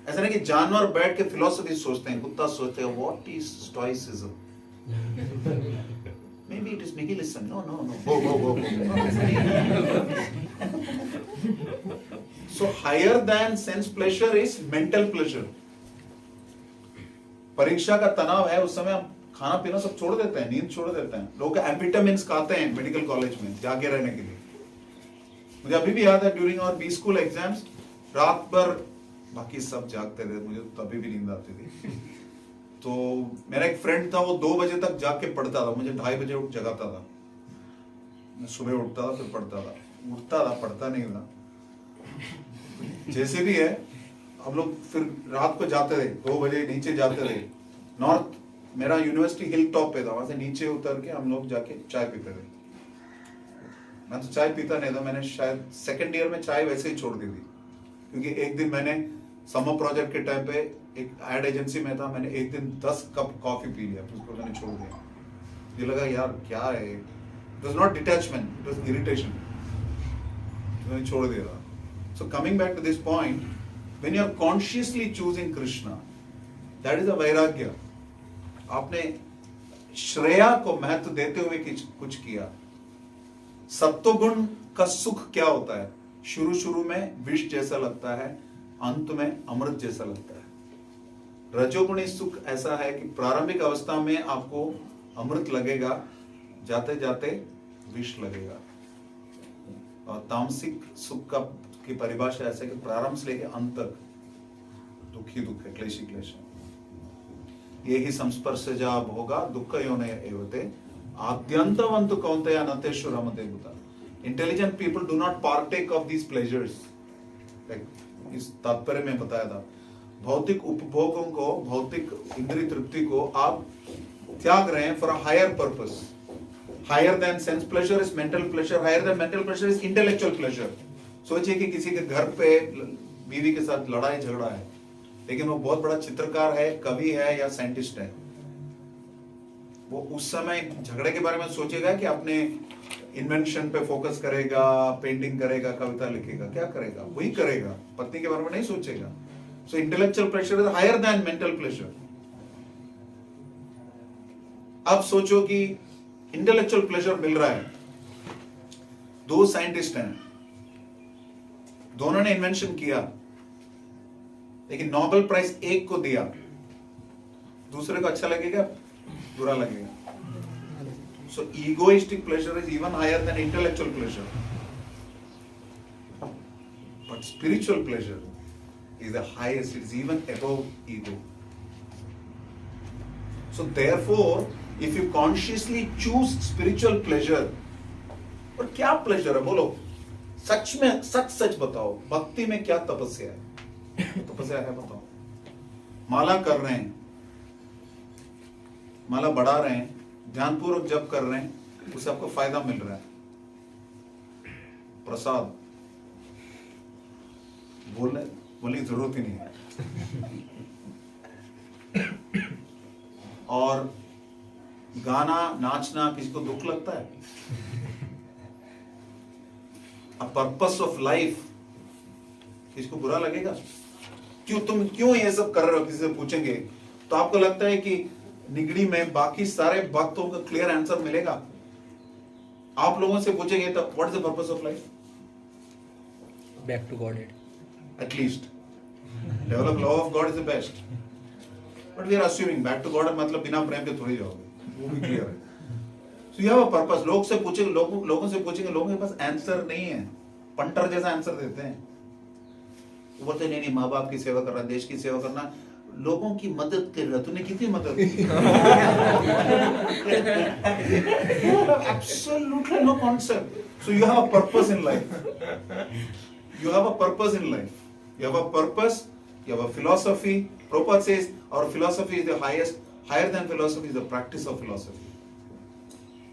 S1: ऐसा नहीं कि जानवर बैठ के फिलोसफी सोचते हैं, कुत्ता सोचते हैं what is stoicism, maybe it is nihilism, no no no go so higher than sense pleasure is mental pleasure. परीक्षा का तनाव है, उस समय हम खाना पीना सब छोड़ देते हैं, नींद छोड़ देते हैं। लोग एम्फेटामिन्स खाते हैं मेडिकल कॉलेज में जाके रहने के लिए। मुझे अभी भी याद है during our B school exams, रात भर बाकी सब जागते थे, मुझे तो तभी भी नींद आती थी। तो मेरा एक फ्रेंड था, वो 2 बजे तक जाग के पढ़ता था, मुझे 2:30 बजे उठ जगाता था। मैं सुबह उठता था फिर पढ़ता था, पढ़ता नहीं था। जैसे भी है, हम लोग फिर रात को जाते थे, 2 बजे नीचे जाते थे। नॉर्थ, मेरा यूनिवर्सिटी हिल टॉप पे था, वहां से नीचे उतर के हम लोग जाके चाय पीते थे। मैं तो चाय पीता नहीं था, मैंने शायद सेकेंड ईयर में चाय वैसे ही छोड़ दी थी, क्योंकि एक दिन मैंने समर प्रोजेक्ट के टाइम पे एक एड एजेंसी में था, मैंने एक दिन 10 कप कॉफी पी लिया, उसको मैंने छोड़ दिया। मुझे लगा यार क्या है, it was not detachment, it was irritation, मैंने छोड़ दिया। So coming back to this point, when you are consciously choosing Krishna, that is a vairagya. आपने श्रेया को महत्व देते हुए कुछ किया। सत्वगुण का सुख क्या होता है? शुरू में विष जैसा लगता है, अंत में अमृत जैसा लगता है। रजोगुणी सुख ऐसा है कि प्रारंभिक अवस्था में आपको अमृत लगेगा, जाते जाते विष लगेगा। और तामसिक सुख की परिभाषा ऐसा है कि प्रारंभ से लेकर अंत तक दुखी दुख है, क्लेशी क्लेश है। यही संस्पर्शजा भोगा दुख योने एवते आद्यंतवंत कौन्तेय नतेषु रमते बुता। Intelligent people do not partake of these pleasures. इस तात्पर्य में बताया था, भौतिक उपभोगों को, भौतिक इंद्रिय तृप्ति को आप त्याग रहे हैं for a higher purpose. Higher than sense pleasure is mental pleasure, higher than mental pleasure is intellectual pleasure. सोचिए कि किसी के घर पे बीवी के साथ लड़ाई झगड़ा है, लेकिन वो बहुत बड़ा चित्रकार है, कवि है या साइंटिस्ट है। वो उस समय झगड़े के बारे में सोचेगा कि अपने इन्वेंशन पे फोकस करेगा, पेंटिंग करेगा, कविता लिखेगा, क्या करेगा? वही करेगा, पत्नी के बारे में नहीं सोचेगा। So intellectual pleasure is higher than mental pleasure. अब सोचो कि इंटेलेक्चुअल प्लेजर मिल रहा है, 2 साइंटिस्ट हैं, दोनों ने इन्वेंशन किया, लेकिन नोबेल प्राइज एक को दिया, दूसरे को अच्छा लगेगा, बुरा लगेगा। So egoistic pleasure is even higher than intellectual pleasure. But spiritual pleasure is the highest, it is even above ego. So therefore, if you consciously choose spiritual pleasure, और क्या pleasure है बोलो? सच में सच बताओ, भक्ति में क्या तपस्या है? तपस्या है बताओ। माला कर रहे हैं, माला बढ़ा रहे हैं, ध्यानपूर्वक जप कर रहे हैं, उससे आपको फायदा मिल रहा है। प्रसाद बोलने की जरूरत ही नहीं है। और गाना नाचना किसी को दुख लगता है? अ पर्पस ऑफ लाइफ किसी को बुरा लगेगा? तुम क्यों ये सब कर रहे हो? किसी से पूछेंगे तो आपको लगता है कि निगड़ी में बाकी सारे भक्तों का क्लियर आंसर मिलेगा? आप लोगों से पूछेंगे तो what is the purpose of life?
S2: Back to Godhead.
S1: At least develop love of God is the best. But we are assuming back to God मतलब बिना प्रेम के थोड़ी जाओगे, वो भी क्लियर है। So you have a purpose. लोगों से पूछेंगे, लोगों के पास आंसर नहीं है, पंटर जैसा आंसर देते हैं। वो बोलते नहीं माँ बाप की सेवा करना, देश की सेवा करना, लोगों की मदद कर रहा। तूने कितनी मदद की? Absolutely no concept. So you have a purpose in life. You have a purpose in life. You have a purpose. You have a philosophy. Prabhupada says our philosophy is the highest Higher than philosophy is the practice of philosophy.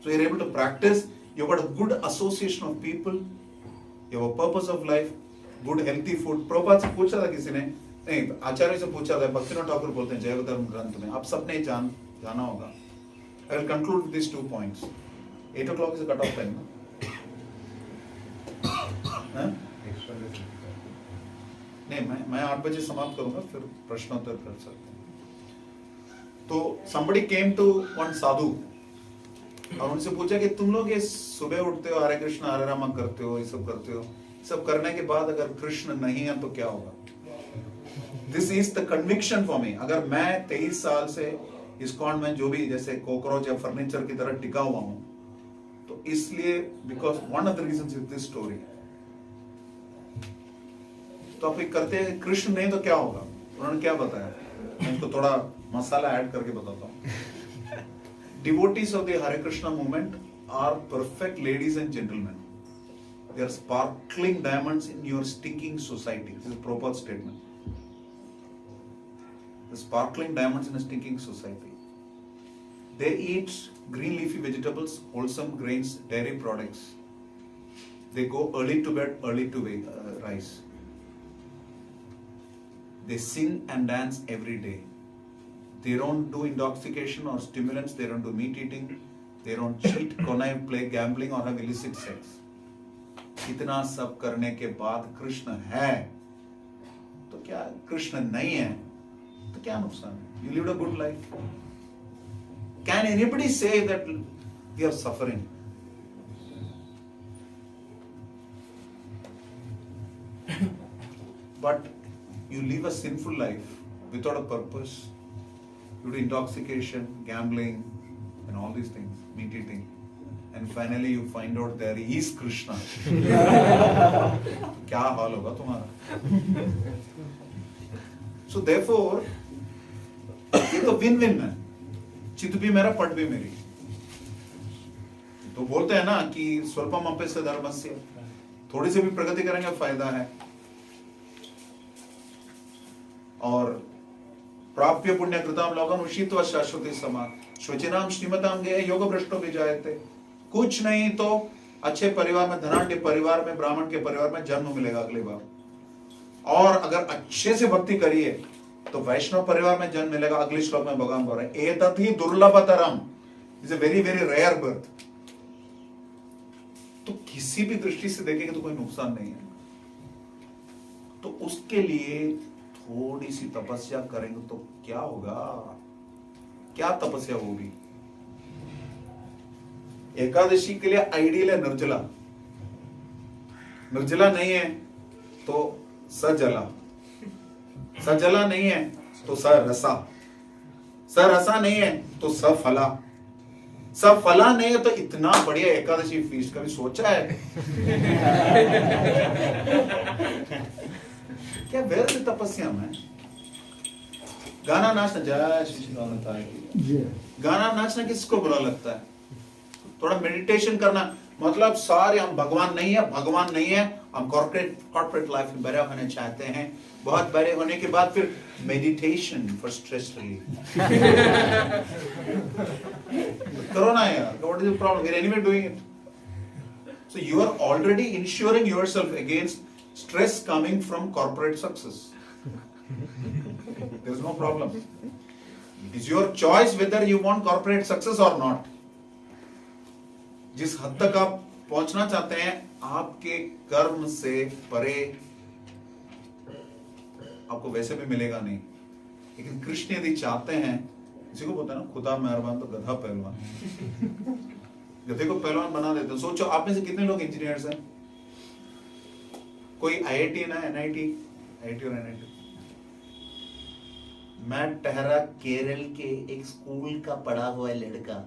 S1: So you're able to practice, you've got a good association of people, you have a purpose of life, good healthy food. Prabhupada से पूछा था किसी ने, नहीं आचार्य से पूछा था, भक्तिनाथ ठाकुर बोलते हैं जैवधर्म ग्रंथ में, आप सबने जाना होगा. I will conclude with these 2 points. 8 o'clock is the cut-off time. नहीं मैं 8 बजे समाप्त करूंगा, फिर प्रश्नोत्तर कर सकते हैं. तो somebody came to one साधु और उनसे पूछा कि तुम लोग ये सुबह उठते हो, हरे कृष्ण हरे राम करते हो, ये सब करते हो, सब करने के बाद अगर कृष्ण नहीं है तो क्या होगा? This is the conviction for me. अगर मैं 23 साल से इस्कॉन में जो भी जैसे कॉकरोच या फर्नीचर की तरह टिका हुआ हूं, तो इसलिए because one of the reasons is this story. तो आप करते हैं कृष्ण नहीं तो क्या होगा? उन्होंने क्या बताया, मैं इसको थोड़ा मसाला ऐड करके बताता हूं. Devotees of the Hare Krishna movement are perfect ladies and gentlemen. They are sparkling diamonds in your stinking society. This is Prabhupada's statement. The sparkling diamonds in a stinking society. They eat green leafy vegetables, wholesome grains, dairy products. They go early to bed, early to rise. They sing and dance every day. They don't do intoxication or stimulants, they don't do meat eating, they don't cheat, connive, play gambling or have illicit sex. इतना सब करने के बाद कृष्ण है तो क्या, कृष्ण नहीं है तो क्या नुकसान है? You lived a good life. Can anybody say that we are suffering? But you live a sinful life without a purpose. You do intoxication, gambling, and all these things, meat eating, and finally you find out there is Krishna. क्या हाल होगा तुम्हारा? So therefore, ये तो win-win है. चित भी मेरा, पट भी मेरी. तो बोलते हैं ना कि स्वल्पम अप्यस्य धर्मस्य, थोड़ी सी भी प्रगति करेंगे फायदा है. और प्राप्य पुण्य कृताम लोकम उषित्वा शाश्वती समान श्वचिनाम श्रीमताम गए योग भ्रष्टो भी जायते. कुछ नहीं तो अच्छे परिवार में, धनाढ्य परिवार में, ब्राह्मण के परिवार में जन्म मिलेगा अगली बार. और अगर अच्छे से भक्ति करिए तो वैष्णव परिवार में जन्म मिलेगा. अगले श्लोक में भगवान बोल रहे हैं एतत् ही दुर्लभतरम, is a very very rare birth. तो किसी भी दृष्टि से देखेंगे तो कोई नुकसान नहीं है. तो उसके लिए थोड़ी सी तपस्या करेंगे तो क्या होगा? क्या तपस्या होगी? एकादशी के लिए आइडियल है निर्जला. निर्जला नहीं है तो सजला, सजला नहीं है तो सरसा, सरसा नहीं है तो सफला, सफला नहीं है तो इतना बढ़िया एकादशी फीस्ट कभी सोचा है? क्या वेर से तपस्या में गाना नाचना, जय श्री गाना नाचना किसको बुरा लगता है? थोड़ा मेडिटेशन करना, मतलब सारे हम भगवान नहीं है, भगवान नहीं है, हम कॉर्पोरेट लाइफ में बड़े होने चाहते हैं. बहुत बड़े होने के बाद फिर मेडिटेशन फॉर स्ट्रेस रिलीफ करो ना यार. What is the problem? We are anyway doing it. So you are already insuring yourself against stress coming from corporate success. There is no problem. It is your choice whether you want corporate success or not. जिस हद तक आप पहुंचना चाहते हैं आपके कर्म से परे आपको वैसे भी मिलेगा नहीं. लेकिन कृष्ण यदि चाहते हैं, किसी को बोलते हैं ना खुदा मेहरबान तो गधा पहलवान. गधे को पहलवान बना देते. सोचो आप में से कितने लोग इंजीनियर्स हैं? कोई आईआईटी ना, एनआईटी, आईआईटी और एनआईटी. मैं ठहरा केरल के एक स्कूल का पढ़ा हुआ लड़का,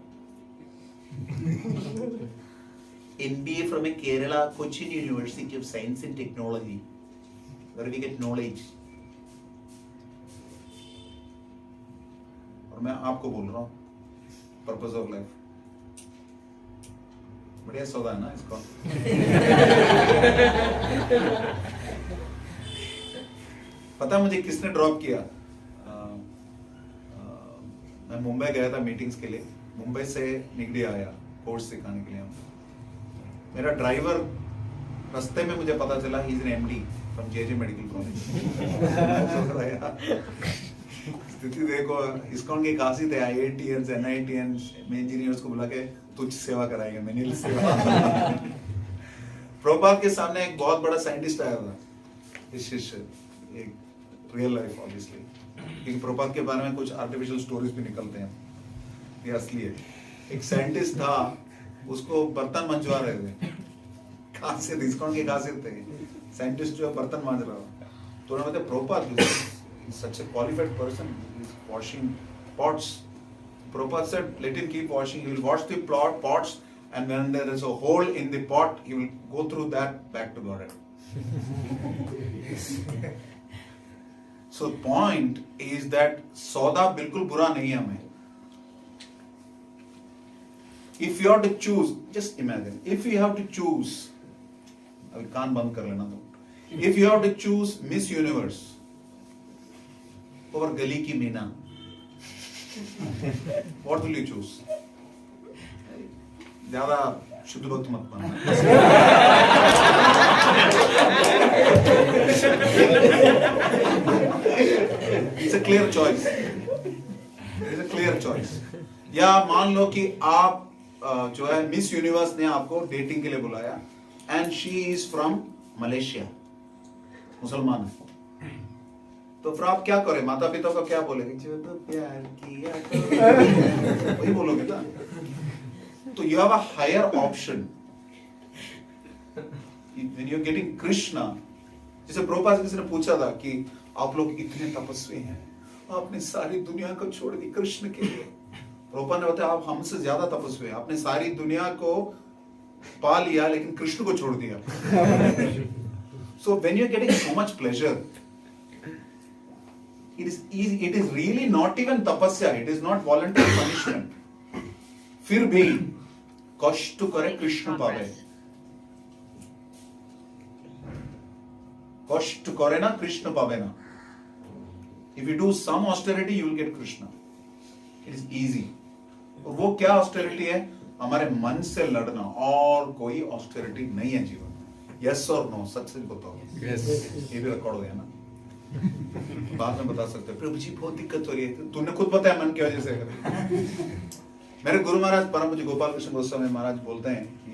S1: MBA from a Kerala Cochin University of Science and Technology, where we get knowledge. और मैं आपको बोल रहा हूँ पर्पस ऑफ लाइफ. बढ़िया सौदा है ना इसको. पता मुझे किसने ड्रॉप किया? मैं मुंबई गया था मीटिंग्स के लिए, मुंबई से निगड़ी आया कोर्स सिखाने के लिए। मेरा ड्राइवर रास्ते में मुझे पता चला he is an MD from JJ medical college. स्थिति देखो, इस्कॉन की खासियत है IITians NITians में इंजीनियर्स को बुला के तुझ सेवा कराएंगे, मैंने सेवा। प्रभुपाद के सामने एक बहुत बड़ा साइंटिस्ट आया था, इस शिष्य, एक रियल लाइफ ऑब्वियसली, क्योंकि प्रभुपाद के बारे में कुछ आर्टिफिशियल स्टोरीज भी निकलते हैं, ये असली है। एक साइंटिस्ट था, उसको बर्तन मंजवा रहे थे, खासियत इस्कॉन की खासियत है, साइंटिस्ट जो बर्तन मांज रहा हो, तो उन्होंने बताया Prabhupada such a qualified person is washing pots. Prabhupada said, let him keep washing. He will wash the pots, and when there is a hole in the pot, he will go through that back to Godhead. So point is that सौदा बिल्कुल बुरा नहीं है हमें. If you have to choose, just imagine, if you have to choose, अभी कान बंद कर लेना तो, if you have to choose Miss Universe over गली की Meena, what will you choose? ज्यादा शुद्ध भक्त मत बनना। It's a clear choice. It's a clear choice. या मान लो कि आप जो है मिस यूनिवर्स ने आपको डेटिंग के लिए बुलाया, and she is from Malaysia, मुसलमान है, तो फिर आप क्या करें? माता पिता को क्या बोलेंगे? जो तो प्यार किया तो वही बोलोगे ना। तो you have a higher option when you are getting Krishna. जैसे प्रभुपाद किसी ने पूछा था कि आप लोग इतने तपस्वी हैं, आपने सारी दुनिया को छोड़ दी कृष्ण के लिए। प्रभुपाद ने बताया आप हमसे ज्यादा तपस्वी हैं, आपने सारी दुनिया को पा लिया लेकिन कृष्ण को छोड़ दिया। So when you are getting so much pleasure, it is easy, it is really not even tapasya, it is not voluntary punishment, फिर भी कष्ट करे कृष्ण पावे, कष्ट करे ना कृष्ण पावे ना। If you do some austerity, you will get Krishna. It is easy. और वो क्या austerity है? हमारे मन से लड़ना, और कोई austerity नहीं है जीवन में। Yes or no? सच सच बताओ। Yes. ये भी रिकॉर्ड हो गया ना? बाद में बता सकते हो प्रभु जी बहुत दिक्कत हो रही है, तूने खुद बताया मन की वजह से। मेरे गुरु महाराज परम पूज्य गोपाल कृष्ण गोस्वामी महाराज बोलते हैं कि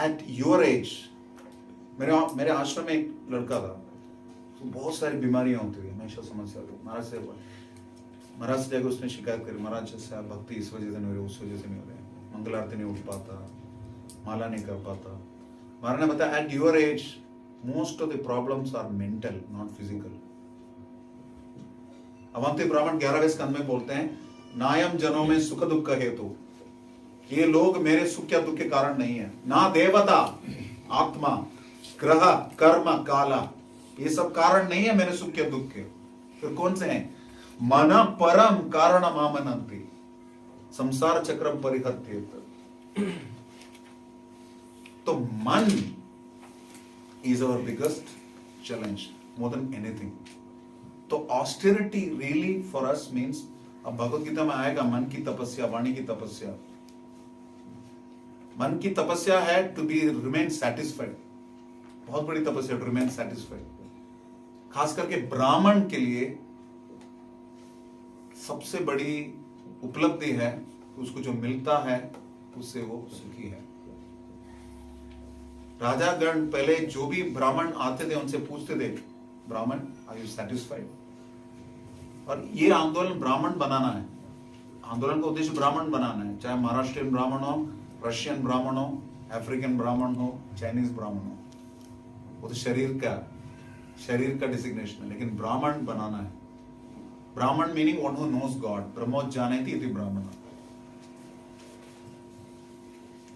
S1: एट योर एज, मेरे आश्रम में एक लड़का था, तो बहुत सारी बीमारियां होती थी, हमेशा समस्या होती। महाराज से जाकर उसने शिकायत करी, महाराज जैसे आप भक्ति इस वजह से नहीं हो रही, उस वजह से नहीं हो रहे, मंगल आरती नहीं उठ पाता, माला नहीं कर पाता। महाराज ने बताया at your age most of the problems are mental, not physical. Avanti ब्राह्मण 11वें स्कंद में बोलते हैं, नायम जनों में सुख दुख का हेतु, ये लोग मेरे सुख या दुख के कारण नहीं है, ना देवता, आत्मा, ग्रह, कर्म, काला, ये सब कारण नहीं है मेरे सुख या दुख के। फिर कौन से हैं? मन परम कारण मामनंति, संसार चक्रम परिहत्येत। तो मन is our biggest challenge more than anything. तो austerity really for us means, अब भगवत गीता में आएगा मन की तपस्या, वाणी की तपस्या। मन की तपस्या है to be remain satisfied, बहुत बड़ी तपस्या to remain satisfied। खास करके ब्राह्मण के लिए सबसे बड़ी उपलब्धि है, उसको जो मिलता है उससे वो सुखी है। राजागण पहले जो भी ब्राह्मण आते थे उनसे पूछते थे, ब्राह्मण आर यू सेटिस्फाइड? और ये आंदोलन ब्राह्मण बनाना है, आंदोलन का उद्देश्य ब्राह्मण बनाना है, चाहे महाराष्ट्रियन ब्राह्मण हो, रशियन ब्राह्मण हो, अफ्रीकन ब्राह्मण हो, चाइनीज ब्राह्मण हो, वो तो शरीर का डिसिग्नेशन है, लेकिन ब्राह्मण बनाना है। Brahmin meaning one who knows God, ब्रह्मोज्जानयति इति ब्राह्मण,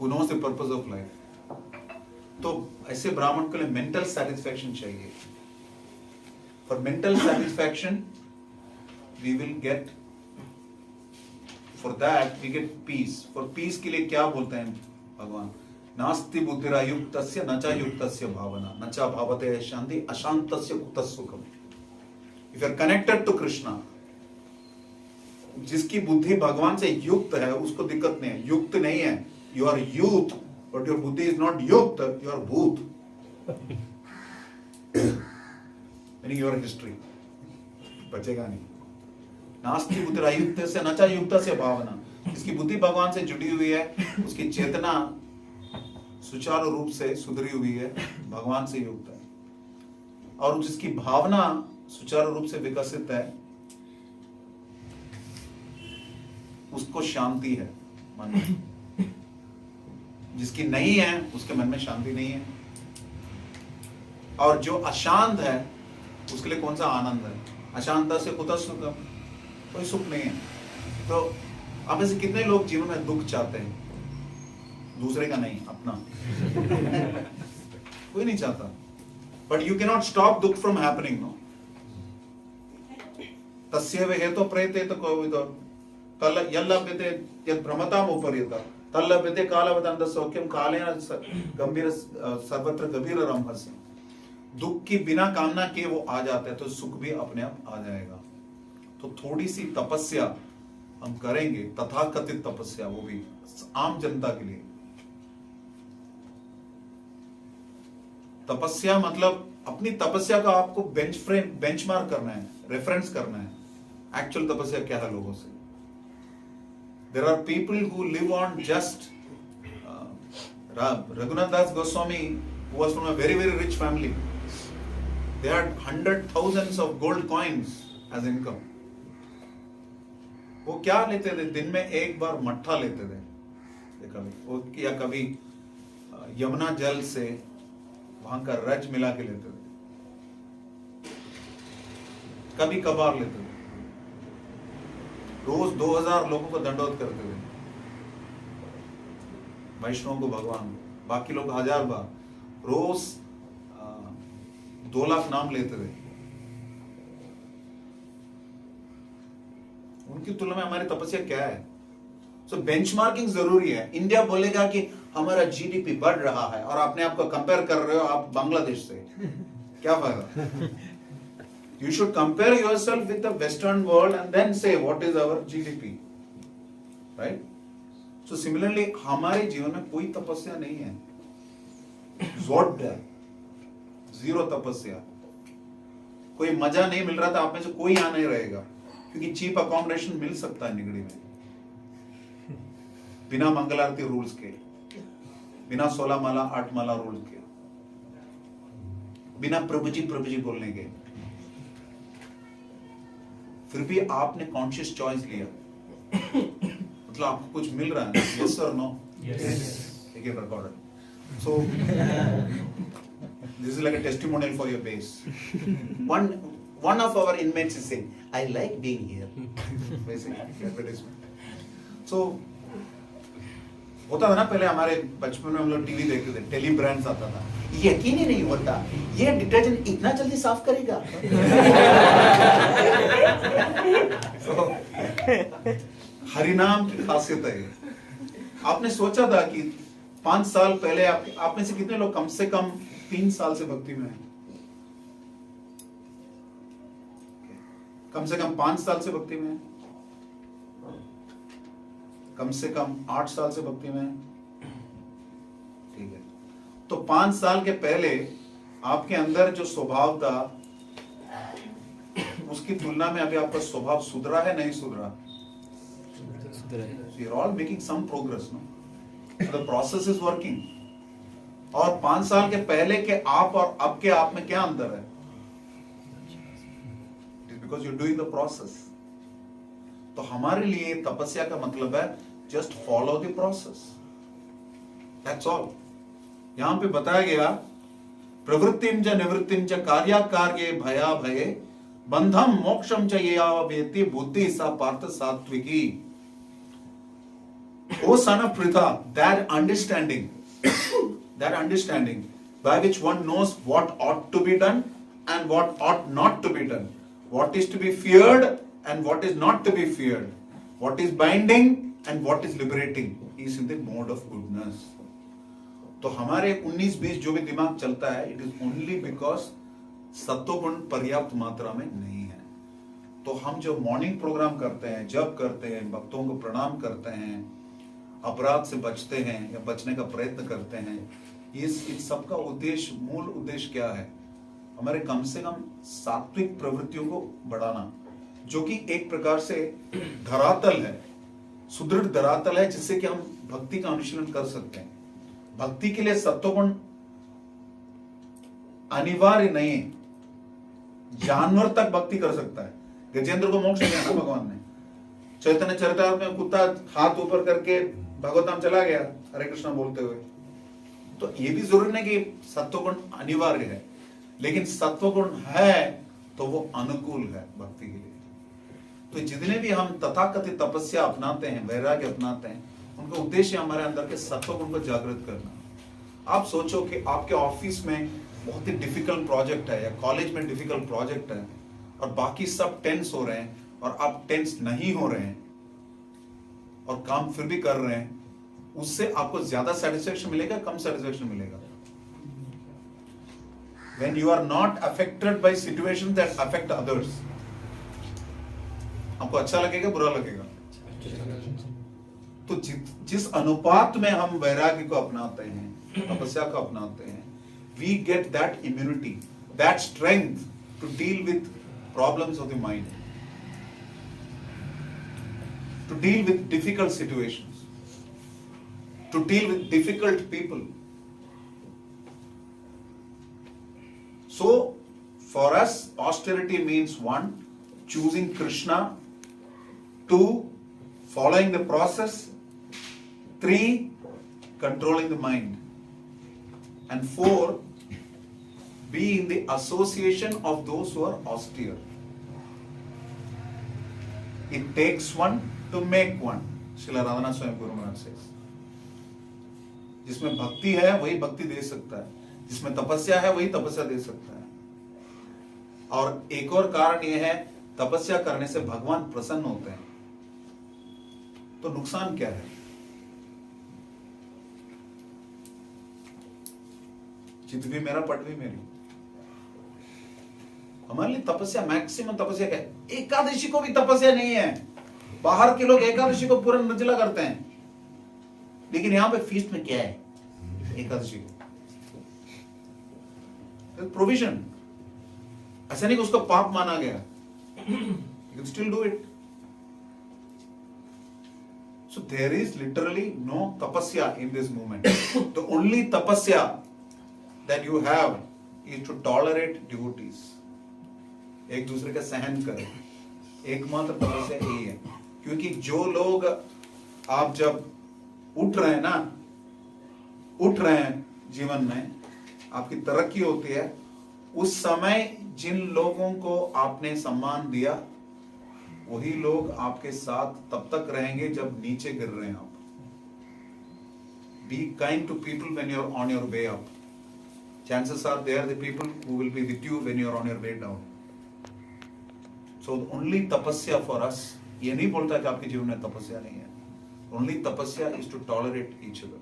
S1: who knows the purpose of life. तो ऐसे ब्राह्मण के लिए मेंटल सेटिस्फैक्शन चाहिए। For mental satisfaction we will get, for that we get peace. For peace के लिए क्या बोलते हैं भगवान? नास्ति बुद्धिरा युक्तस्य न च युक्तस्य भावना, न च भावते शांति अशांतस्य कुतः सुखम। If you are connected to Krishna, जिसकी बुद्धि भगवान से युक्त है उसको दिक्कत नहीं है, युक्त नहीं है, you are youth but your buddhi is not yukt, you are bhoot, meaning your history बचेगा नहीं। नास्ति बुद्धिरायुक्त से न च युक्त से भावना, जिसकी बुद्धि भगवान से जुड़ी हुई है उसकी चेतना सुचारू रूप से सुधरी हुई है, भगवान से युक्त है, और जिसकी भावना सुचारू रूप से विकसित है उसको शांति है मन में। जिसकी नहीं है उसके मन में शांति नहीं है, और जो अशांत है उसके लिए कौन सा आनंद है? अशांत से कुतः सुखम, कोई सुख नहीं है। तो आप ऐसे कितने लोग जीवन में दुख चाहते हैं? दूसरे का नहीं, अपना। कोई नहीं चाहता, but you can not stop दुख फ्रॉम हैपनिंग, नो। तस्यैव हेतु प्रयते तो कोई तो तल यल्लभ्यते यद् भ्रमताम उपर्यता तल्लभ्यते कालवदंत सौख्यम कालेन गंभीर सर्वत्र गंभीर रमहस्य। दुख की बिना कामना के वो आ जाता है तो सुख भी अपने आप आ जाएगा। तो थोड़ी सी तपस्या हम करेंगे, तथाकथित तपस्या, वो भी आम जनता के लिए। तपस्या मतलब अपनी तपस्या का आपको बेंचमार्क करना है, रेफरेंस करना है। एक्चुअल तपस्या क्या है लोगों से? There are people who live on just Raghunath Das Goswami, who was from a very very rich family. They had 100,000 of gold coins as income. वो क्या लेते थे? दिन में एक बार मट्ठा लेते थे, या कभी यमुना जल से वहां का रज मिला के लेते थे, कभी कभार लेते थे। रोज 2000 लोगों को दंडोत करते थे, वैष्णव को, भगवान को, बाकी लोग 1000 बार। रोज 2 लाख नाम लेते थे। उनकी तुलना में हमारी तपस्या क्या है? सो बेंचमार्किंग जरूरी है। इंडिया बोलेगा कि हमारा जीडीपी बढ़ रहा है और आपने आपको कंपेयर कर रहे हो आप बांग्लादेश से, क्या फायदा? You should compare yourself with the Western world and then say what is our GDP, right? So similarly, हमारे जीवन में कोई तपस्या नहीं है, जीरो तपस्या। कोई मजा नहीं मिल रहा था, आप में से कोई यहाँ नहीं रहेगा, क्योंकि चीप अकोमोडेशन मिल सकता है निगड़ी में, बिना मंगल आरती रूल्स के, बिना 16 माला 8 माला रूल्स के, बिना प्रभु जी बोलने के। फिर भी आपने कॉन्शियस चॉइस लिया, मतलब आपको कुछ मिल रहा है, यस और नो? ठीक है, recorded. So this is like a testimonial for your base. One of our inmates is saying, I like being here. Basically, advertisement. So होता था ना पहले हमारे बचपन में, हम लोग टीवी देखते थे, टेली ब्रांड्स आता था। यकीन ही नहीं होता ये डिटर्जेंट इतना जल्दी साफ करेगा। so, हरिनाम की खासियत है। आपने सोचा था कि 5 साल पहले आप में से कितने लोग कम से कम 3 साल से भक्ति में हैं? कम से कम 5 साल से भक्ति में हैं? कम से कम 8 साल से भक्ति में हैं? ठीक है, तो 5 साल के पहले आपके अंदर जो स्वभाव था उसकी तुलना में अभी आपका स्वभाव सुधरा है, नहीं सुधरा? So you're all making some progress, no? The process is working. और 5 साल के पहले के आप और अब के आप में क्या अंतर है? It is because you're doing the process. तो हमारे लिए तपस्या का मतलब है just follow the process. That's all. यहां पे बताया गया, प्रवृत्तिम च निवृत्तिम च कार्याकार्ये भया भये बंधम मोक्षम च यावेति बुद्धि सा पार्थ सात्विकी। O son of Pritha, that understanding by which one knows what ought to be done and what ought not to be done, what is to be feared and what is not to be feared, what is binding and what is liberating, is in the mode of goodness. तो हमारे 19-20 जो भी दिमाग चलता है, it is only because सत्वगुण पर्याप्त मात्रा में नहीं है। तो हम जो मॉर्निंग प्रोग्राम करते हैं, जब करते हैं, भक्तों को प्रणाम करते हैं, अपराध से बचते हैं या बचने का प्रयत्न करते हैं, इस सब का उद्देश्य, मूल उद्देश्य क्या है? हमारे कम से कम सात्विक प्रवृत्तियों को बढ़ाना, जो कि एक प्रकार से धरातल है, सुदृढ़ धरातल है, जिससे कि हम भक्ति का अनुशीलन कर सकते हैं। भक्ति के लिए सत्वगुण अनिवार्य नहीं है, जानवर तक भक्ति कर सकता है। गजेंद्र को मोक्ष दिया ना भगवान ने। चैतन्य चरितामृत में कुत्ता हाथ ऊपर करके भगवताम चला गया हरे कृष्ण बोलते हुए। तो ये भी जरूरी नहीं कि सत्वगुण अनिवार्य है, लेकिन सत्वगुण है तो वो अनुकूल है भक्ति के लिए। तो जितने भी हम तथाकथित तपस्या अपनाते हैं, वैराग्य अपनाते हैं, उनका उद्देश्य हमारे अंदर के सत्वगुण को जागृत करना। आप सोचो कि आपके ऑफिस में बहुत ही डिफिकल्ट प्रोजेक्ट है या कॉलेज में डिफिकल्ट प्रोजेक्ट है और बाकी सब टेंस हो रहे हैं और आप टेंस नहीं हो रहे हैं और काम फिर भी कर रहे हैं, उससे आपको ज्यादा सेटिस्फेक्शन मिलेगा, कम सेटिस्फेक्शन मिलेगा? When you are not affected by situations that affect others, आपको अच्छा लगेगा, बुरा लगेगा? तो जिस अनुपात में हम वैराग्य को अपनाते हैं, तपस्या को अपनाते हैं, we get that immunity, that strength to deal with problems of the mind, to deal with difficult situations, to deal with difficult people. So for us, austerity means 1, choosing Krishna, 2, following the process, 3, controlling the mind, and 4, be in the association of those who are austere. It takes one to make one, Srila Radhanath Swami Guru Maharaj says. जिसमें भक्ति है वही भक्ति दे सकता है, जिसमें तपस्या है वही तपस्या दे सकता है। और एक और कारण यह है, तपस्या करने से भगवान प्रसन्न होते हैं। तो नुकसान क्या है? चित भी मेरा, पट भी मेरी। हमारे लिए तपस्या, मैक्सिमम तपस्या क्या है? एकादशी को भी तपस्या नहीं है। बाहर के लोग एकादशी को पूरा निर्जला करते हैं, लेकिन यहां पे फीस्ट में क्या है? एकादशी को प्रोविजन। ऐसा नहीं कि उसको पाप माना गया, you can still do it. So there is literally no tapasya in this movement. The only tapasya that you have is to tolerate devotees. एक दूसरे का सहन करें, एकमात्र तपस्या यही है। क्योंकि जो लोग, आप जब उठ रहे हैं ना, उठ रहे हैं जीवन में, आपकी तरक्की होती है, उस समय जिन लोगों को आपने सम्मान दिया, वही लोग आपके साथ तब तक रहेंगे जब नीचे गिर रहे हैं आप। Be kind to people when you are on your way up. Chances are they are the people who will be with you when you are on your way down. So only tapasya for us, ये नहीं बोलता कि आपके जीवन में तपस्या नहीं है। Only tapasya is to tolerate each other.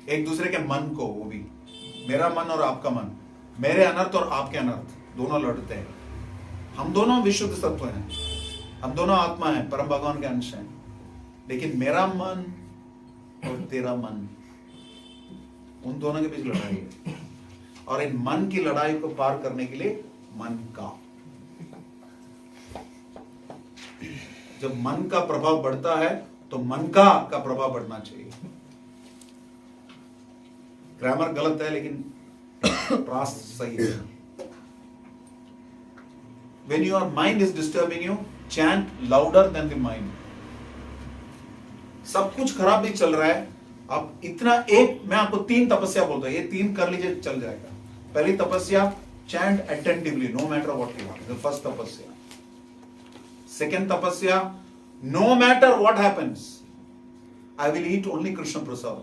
S1: एक दूसरे के मन को, वो भी मेरा मन और आपका मन, मेरे अनर्थ और आपके अनर्थ दोनों लड़ते हैं। हम दोनों विशुद्ध सत्व हैं, हम दोनों आत्मा हैं, परम भगवान के अंश हैं, लेकिन मेरा मन और तेरा मन, उन दोनों के बीच लड़ाई है। और इन मन की लड़ाई को पार करने के लिए मन का, जब मन का प्रभाव बढ़ता है तो मन का प्रभाव बढ़ना चाहिए। ग्रामर गलत है लेकिन प्रास सही है। When your mind is disturbing you, chant louder than the mind. सब कुछ खराब भी चल रहा है, अब इतना एक, मैं आपको 3 तपस्या बोलता हूं, ये 3 कर लीजिए, चल जाएगा। पहली तपस्या, chant attentively, no matter what you want. The first तपस्या। Second तपस्या, no matter what happens, I will eat only Krishna Prasad.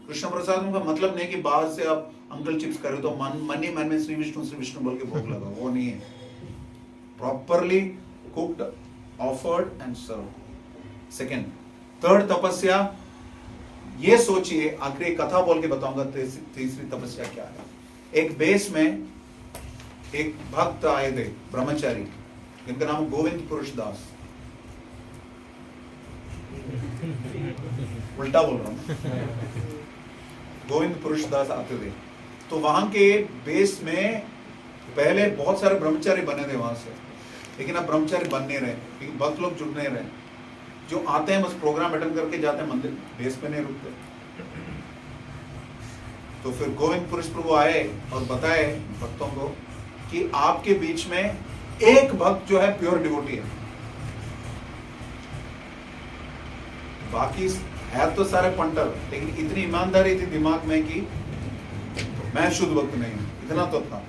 S1: Krishna Prasad का मतलब नहीं कि बाहर से आप अंकल चिप्स करें तो मन ही मन में श्री विष्णु बोल के भोग लगा, वो नहीं है। Properly cooked, offered and serve. Second, third तपस्या, ये सोचिए, आखिरी कथा बोल के बताऊंगा तीसरी तपस्या क्या है। एक बेस में एक भक्त आए थे, ब्रह्मचारी, इनका नाम गोविंद पुरुष दास। उल्टा बोल रहा हूं। गोविंद पुरुष दास आते थे, तो वहां के बेस में पहले बहुत सारे ब्रह्मचारी बने थे वहां से, लेकिन अब ब्रह्मचारी बन नहीं रहे क्योंकि भक्त लोग जुड़ नहीं रहे। जो आते हैं बस प्रोग्राम अटेंड करके जाते हैं, मंदिर बेस पे नहीं रुकते। तो फिर गोविंद पुरुष प्रभु आए और बताए भक्तों को कि आपके बीच में एक भक्त जो है प्योर डिवोटी है, बाकी है तो सारे पंटर, लेकिन इतनी ईमानदारी थी दिमाग में कि मैं शुद्ध भक्त नहीं हूं, इतना तो था।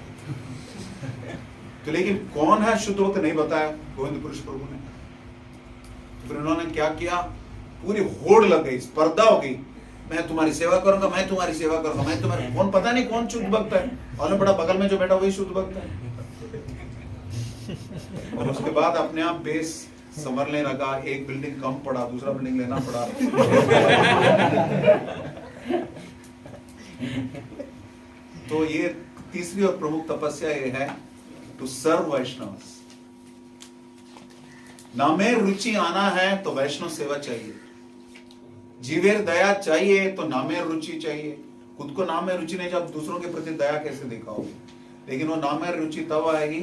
S1: तो लेकिन कौन है शुद्ध भक्त नहीं बताया गोविंद पुरुष प्रभु ने। तो फिर उन्होंने क्या किया, पूरी होड़ लग गई, स्पर्धा हो गई, मैं तुम्हारी सेवा करूंगा, मैं तुम्हारी सेवा करूंगा, मैं तुम्हारी, कौन पता नहीं कौन शुद्ध भक्त है, और बड़ा बगल में जो बैठा वही शुद्ध भक्त है। और उसके बाद अपने आप बेस संभलने लगा, एक बिल्डिंग कम पड़ा, दूसरा बिल्डिंग लेना पड़ा। तो ये तीसरी और प्रमुख तपस्या ये है, टू सर्व वैष्णव। नामे रुचि आना है तो वैष्णव सेवा चाहिए, जीवेर दया चाहिए तो नामे रुचि चाहिए। खुद को नामे रुचि नहीं, जब दूसरों के प्रति दया कैसे दिखाओगे, लेकिन वो नामे रुचि तब आएगी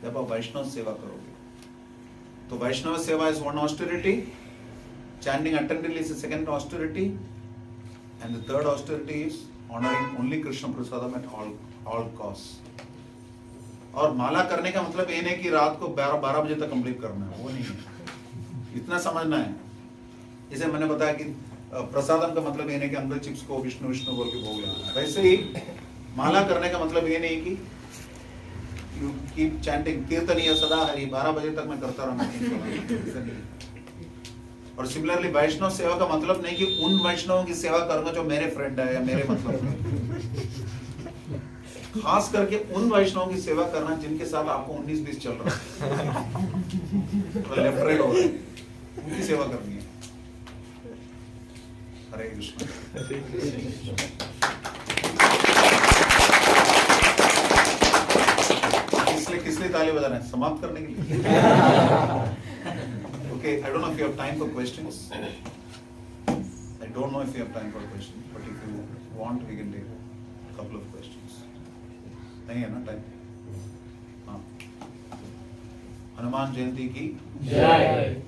S1: जब आप वैष्णव सेवा करोगे। तो वैष्णव सेवा is one austerity, chanting attentively is the second austerity, and the third austerity is honoring only Krishna prasadam at all costs. और माला करने का मतलब ये नहीं कि रात को 12 बजे तक कंप्लीट करना है, वो नहीं है, इतना समझना है। जैसे मैंने बताया कि प्रसादम का मतलब ये नहीं कि अंदर चिप्स को विष्णु विष्णु बोल के भोग लगाना, वैसे ही माला करने का मतलब ये नहीं कि यू कीप चैंटिंग कीर्तनीय सदा हरि 12 बजे तक मैं करता रहूंगा। और सिमिलरली वैष्णव सेवा का मतलब नहीं कि उन वैष्णवों की सेवा करूंगा जो मेरे फ्रेंड है या मेरे मतलब, खास करके उन वैष्णवों की सेवा करना जिनके साथ आपको 19-20 चल रहा है, लेफ्ट राइट हो रहा है, उनकी सेवा करनी है। हरे कृष्ण। किसलिए ताली बजाना है? समाप्त करने के लिए। Okay, I don't know if you have time for questions. I don't know if you have time for questions, but if you want, we can take a couple of questions. नहीं है ना टाइम? हाँ। हनुमान जयंती की जय।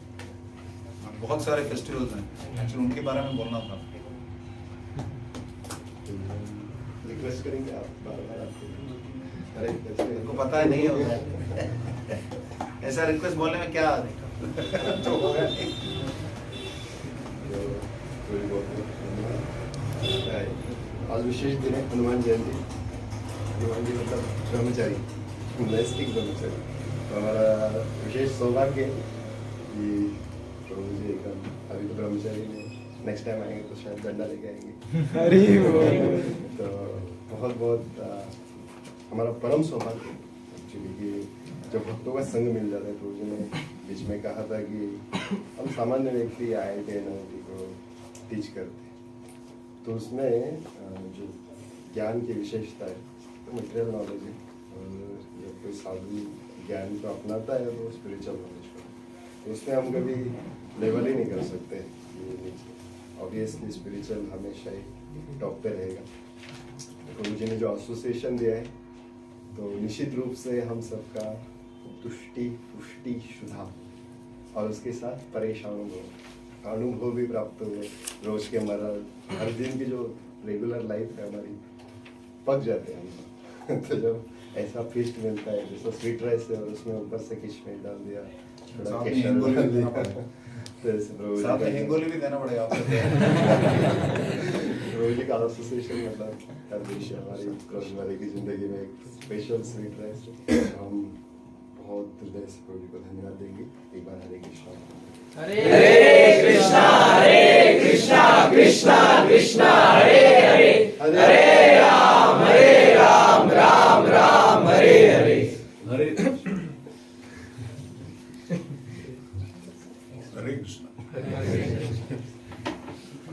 S1: बहुत सारे festivals हैं, actually उनके बारे में बोलना था।
S3: रिक्वेस्ट करेंगे आप बार-बार
S1: आपको पता है नहीं होगा ऐसा रिक्वेस्ट बोलने में क्या जो होगा
S3: आज विशेष दिन है हनुमान जयंती। हनुमान जी मतलब ब्रह्मचारी, नैष्ठिक ब्रह्मचारी। तो हमारा विशेष सौभाग्य है कि प्रभु जी एकदम अभी तो ब्रह्मचारी में, नेक्स्ट टाइम आएंगे तो शायद डंडा लेके आएंगे। तो बहुत बहुत हमारा परम सौभाग्य एक्चुअली कि जब भक्तों का संग मिल जाता है। प्रभु जी ने बीच में कहा था कि हम सामान्य व्यक्ति IIT NIT को टीच करते, तो उसमें जो ज्ञान की विशेषता है तो मटेरियल नॉलेज है, और जब कोई साधु ज्ञान को अपनाता है तो स्पिरिचुअल नॉलेज को, तो उसमें हम कभी लेवल ही नहीं कर सकते। ऑब्वियसली स्पिरिचुअल हमेशा ही टॉप पे रहेगा। प्रभु जी ने जो एसोसिएशन दिया है तो निश्चित रूप से हम सबका तुष्टि पुष्टि सुधा और उसके साथ परेशान अनुभव भी प्राप्त हुए। रोज के हर दिन की जो रेगुलर लाइफ है हमारी पक जाते हैं हम। तो जब ऐसा फीस्ट मिलता है जैसा स्वीट राइस है और उसमें ऊपर से किशमिश डाल दिया, थोड़ा केसर डाल दिया, तो ऐसे
S1: साथ में हिंगोली भी देना पड़ेगा आपको।
S3: रोजी का एसोसिएशन मतलब हर देश हमारी रोजमर्रा की जिंदगी में एक स्पेशल स्वीट राइस। हम बहुत हृदय से प्रभु को धन्यवाद देंगे। एक बार हरे कृष्णा
S4: हरे कृष्णा कृष्णा कृष्णा कृष्णा